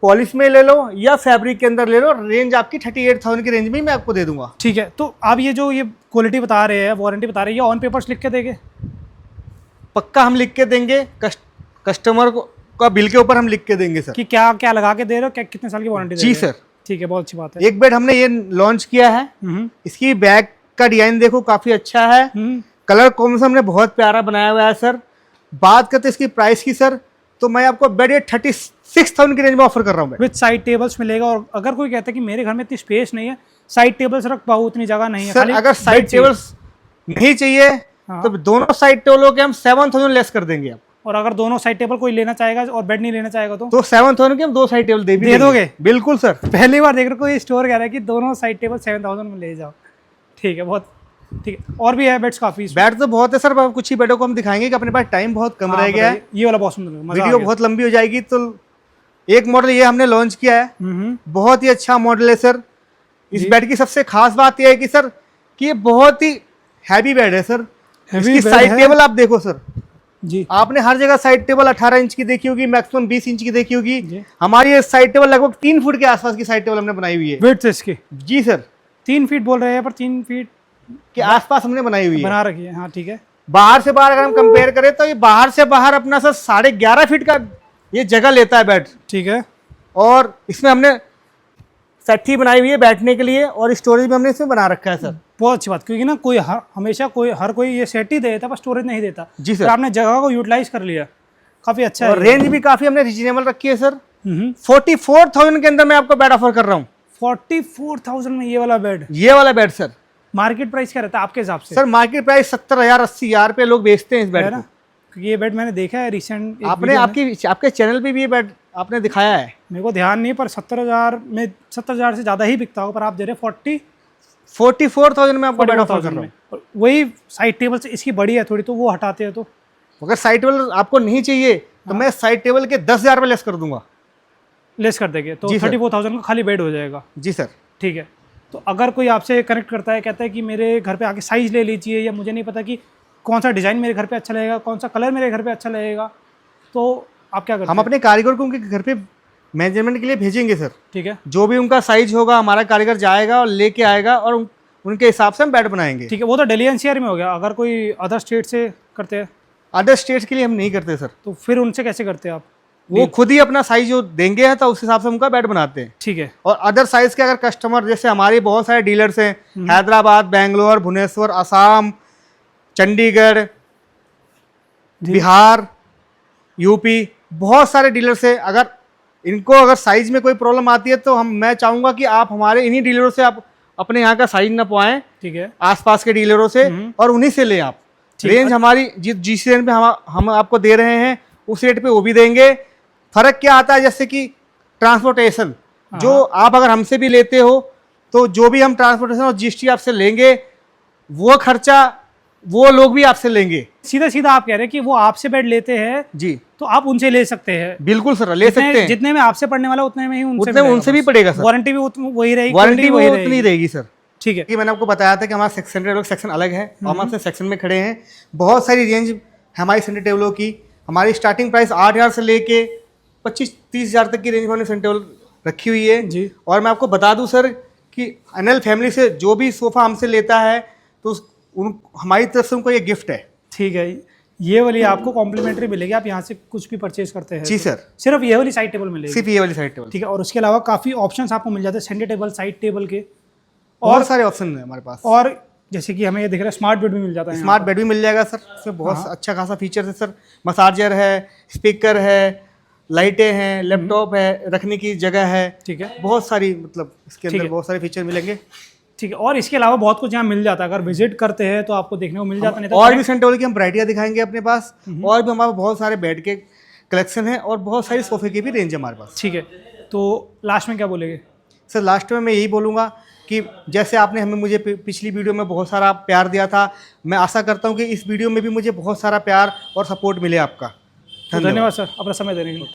पॉलिश में ले लो या फैब्रिक के अंदर ले लो, रेंज आपकी 38,000 की रेंज में ही मैं आपको दे दूंगा। ठीक है, तो आप ये जो ये क्वालिटी बता रहे हैं, वारंटी बता रहे हैं, ये ऑन पेपर्स लिख के देंगे? पक्का हम लिख के देंगे, कस्टमर को का बिल के ऊपर हम लिख के देंगे सर कि क्या क्या लगा के दे रहे हो, क्या कितने साल की वारंटी दे रहे जी हो? सर। ठीक है, बहुत अच्छी बात है। एक बेड हमने ये लॉन्च किया है, इसकी बैक का डिजाइन देखो काफी अच्छा है, कलर कॉम्बिनेशन हमने बहुत प्यारा बनाया हुआ है सर। बात करते इसकी प्राइस की सर, तो मैं आपको बेड ये 36,000 की रेंज में ऑफर कर रहा हूँ। विद साइड टेबल्स मिलेगा, और अगर कोई कहता है कि मेरे घर में इतनी स्पेस नहीं है, साइड टेबल्स रख पाऊँ, उतनी जगह नहीं है सर, खाली अगर साइड बेड चाहिए। टेबल्स नहीं चाहिए तो दोनों साइड टेबलों के हम 7,000 लेस कर देंगे आप। और अगर दोनों साइड टेबल कोई लेना चाहेगा और बेड नहीं लेना चाहेगा तो 7,000 के हम 2 साइड टेबल दे दोगे? बिल्कुल सर। पहली बार देख रहे हो कोई स्टोर कह रहा है कि दोनों साइड टेबल 7,000 में ले जाओ। ठीक है, बहुत ठीक है। और भी है बेड्स काफी? बेड तो बहुत है सर, कुछ ही बेडों को हम दिखाएंगे कि अपने पास टाइम बहुत कम रह गया है। ये वाला बहुत सुंदर है, वीडियो बहुत लंबी हो जाएगी, तो एक मॉडल ये हमने लॉन्च किया है, बहुत ही अच्छा मॉडल है सर। इस बेड की सबसे खास बात यह है कि सर कि ये बहुत ही हैवी बेड है सर। इसकी साइड टेबल आप देखो सर जी, आपने हर जगह साइड टेबल 18 इंच की देखी होगी, मैक्सिमम 20 इंच की देखी होगी। हमारी ये साइड टेबल लगभग 3 फुट के आसपास की साइड टेबल हमने बनाई हुई है। वेट इसकी जी सर, 3 फीट बोल रहे हैं, पर 3 फीट के आसपास हमने बनाई हुई है, बना रखी है। हाँ ठीक है। बाहर से बाहर अगर हम कंपेयर करें तो ये बाहर से बाहर अपना सर 11.5 फीट का ये जगह लेता है बेड। ठीक है, और इसमें हमने सेट्टी बनाई हुई है बैठने के लिए, और स्टोरेज भी हमने इसमें बना रखा है सर। बहुत अच्छी बात, क्योंकि ना कोई हमेशा हर कोई ये सेट ही दे देता, पर स्टोरेज नहीं देता। जी सर, तो आपने जगह को यूटिलाइज कर लिया, काफी अच्छा और है। रेंज भी काफी हमने रीजनेबल रखी है सर। 44,000 के अंदर मैं आपको बेड ऑफर कर रहा हूँ। 44,000 में ये वाला बेड? ये वाला बेड सर। मार्केट प्राइस क्या रहता है आपके हिसाब से? सर मार्केट प्राइस 70,000 80,000 पे लोग बेचते हैं इस बेड को। क्योंकि ये बेड मैंने देखा है रिसेंट, आपने आपके चैनल पे भी ये बेड आपने दिखाया है। मेरे को ध्यान नहीं, पर 70,000 में 70,000 से ज्यादा ही बिकता होगा, पर आप दे रहे 44,000 में आपको बेड ऑफर कर रहा हूँ। वही साइड टेबल से इसकी बड़ी है थोड़ी, तो वो हटाते हैं तो अगर साइड टेबल आपको नहीं चाहिए तो मैं साइड टेबल के 10,000 रुपये लेस कर दूंगा। लेस कर देंगे तो 34,000 का खाली बेड हो जाएगा। जी सर। ठीक है, तो अगर कोई आपसे कनेक्ट करता है, कहता है कि मेरे घर पे आके साइज ले लीजिए, या मुझे नहीं पता कि कौन सा डिज़ाइन मेरे घर पे अच्छा लगेगा, कौन सा कलर मेरे घर पे अच्छा लगेगा, तो आप क्या करते हैं? हम अपने कारीगर को उनके घर पे मेजरमेंट के लिए भेजेंगे सर। ठीक है, जो भी उनका साइज होगा हमारा कारीगर जाएगा और लेके आएगा, और उनके हिसाब से हम बेड बनाएंगे। ठीक है, वो तो दिल्ली एनसीआर में हो गया। अगर कोई अदर स्टेट से करते हैं? अदर स्टेट्स के लिए हम नहीं करते सर। तो फिर उनसे कैसे करते हैं आप? वो खुद ही अपना साइज जो देंगे तो उस हिसाब से उनका बेड बनाते हैं। ठीक है, और अदर साइज के अगर कस्टमर, जैसे हमारे बहुत सारे डीलर्स हैं हैदराबाद, बेंगलोर, भुवनेश्वर, असम, चंडीगढ़, बिहार, यूपी, बहुत सारे डीलर्स हैं। अगर इनको अगर साइज में कोई प्रॉब्लम आती है तो मैं चाहूँगा कि आप हमारे इन्हीं डीलरों से आप अपने यहाँ का साइज ना पवाएं। ठीक है, आसपास के डीलरों से, और उन्हीं से लें आप। रेंज हमारी जिस रेंज पे हम आपको दे रहे हैं उस रेट पे वो भी देंगे। फर्क क्या आता है, जैसे कि ट्रांसपोर्टेशन, जो आप अगर हमसे भी लेते हो तो जो भी हम ट्रांसपोर्टेशन और जीएसटी आपसे लेंगे वो खर्चा वो लोग भी आपसे लेंगे। सीधा सीधा आप कह रहे हैं कि वो आपसे बेड लेते हैं जी, तो आप उनसे ले सकते हैं? बिल्कुल सर, ले सकते हैं। जितने में आपसे पड़ने वाला उतने में ही उनसे भी पड़ेगा सर। वारंटी भी वही रहेगी? वारंटी वो उतनी रहेगी सर। ठीक है, कि मैंने आपको बताया था कि हमारा सेंटर टेबल सेक्शन अलग है, और हम अपने सेक्शन में खड़े हैं। बहुत सारी रेंज हमारी सेंटर टेबलों की, हमारी स्टार्टिंग प्राइस 8,000 से लेके 25-30,000 तक की रेंज में हमने सेंटर टेबल रखी हुई है जी। और मैं आपको बता दूं सर कि अनिल फैमिली से जो भी सोफा हमसे लेता है तो हमारी तरफ से उनको ये गिफ्ट है। ठीक है, ये वाली आपको कॉम्प्लीमेंट्री मिलेगी, आप यहाँ से कुछ भी परचेज करते हैं? जी सर, सिर्फ ये वाली साइड टेबल मिलेगी? सिर्फ ये वाली साइड टेबल। ठीक है, और उसके अलावा काफ़ी ऑप्शंस आपको मिल जाते हैं सेंटर टेबल, साइड टेबल के, और सारे ऑप्शन है हमारे पास। और जैसे कि हमें ये दिख रहा है स्मार्ट बेड भी मिल जाता है स्मार्ट बेड भी मिल जाएगा सर, इसमें बहुत अच्छा खासा फीचर है सर। मसाजर है, स्पीकर है, लाइटें हैं, लैपटॉप है, रखने की जगह है, ठीक है बहुत सारी, मतलब इसके ठीक अंदर है। बहुत सारे फीचर मिलेंगे। ठीक है। और इसके अलावा बहुत कुछ यहाँ मिल जाता है, अगर विजिट करते हैं तो आपको देखने को मिल जाता, नहीं तो और भी सेंटोल की हम वराइटियाँ दिखाएंगे अपने पास, और भी हमारे बहुत सारे बेड के कलेक्शन है और बहुत सारी सोफे की भी रेंज है हमारे पास। ठीक है। तो लास्ट में क्या बोलेंगे? सर लास्ट में मैं यही बोलूँगा कि जैसे आपने हमें मुझे पिछली वीडियो में बहुत सारा प्यार दिया था, मैं आशा करता हूँ कि इस वीडियो में भी मुझे बहुत सारा प्यार और सपोर्ट मिले आपका। तो धन्यवाद सर अपना समय देने के लिए।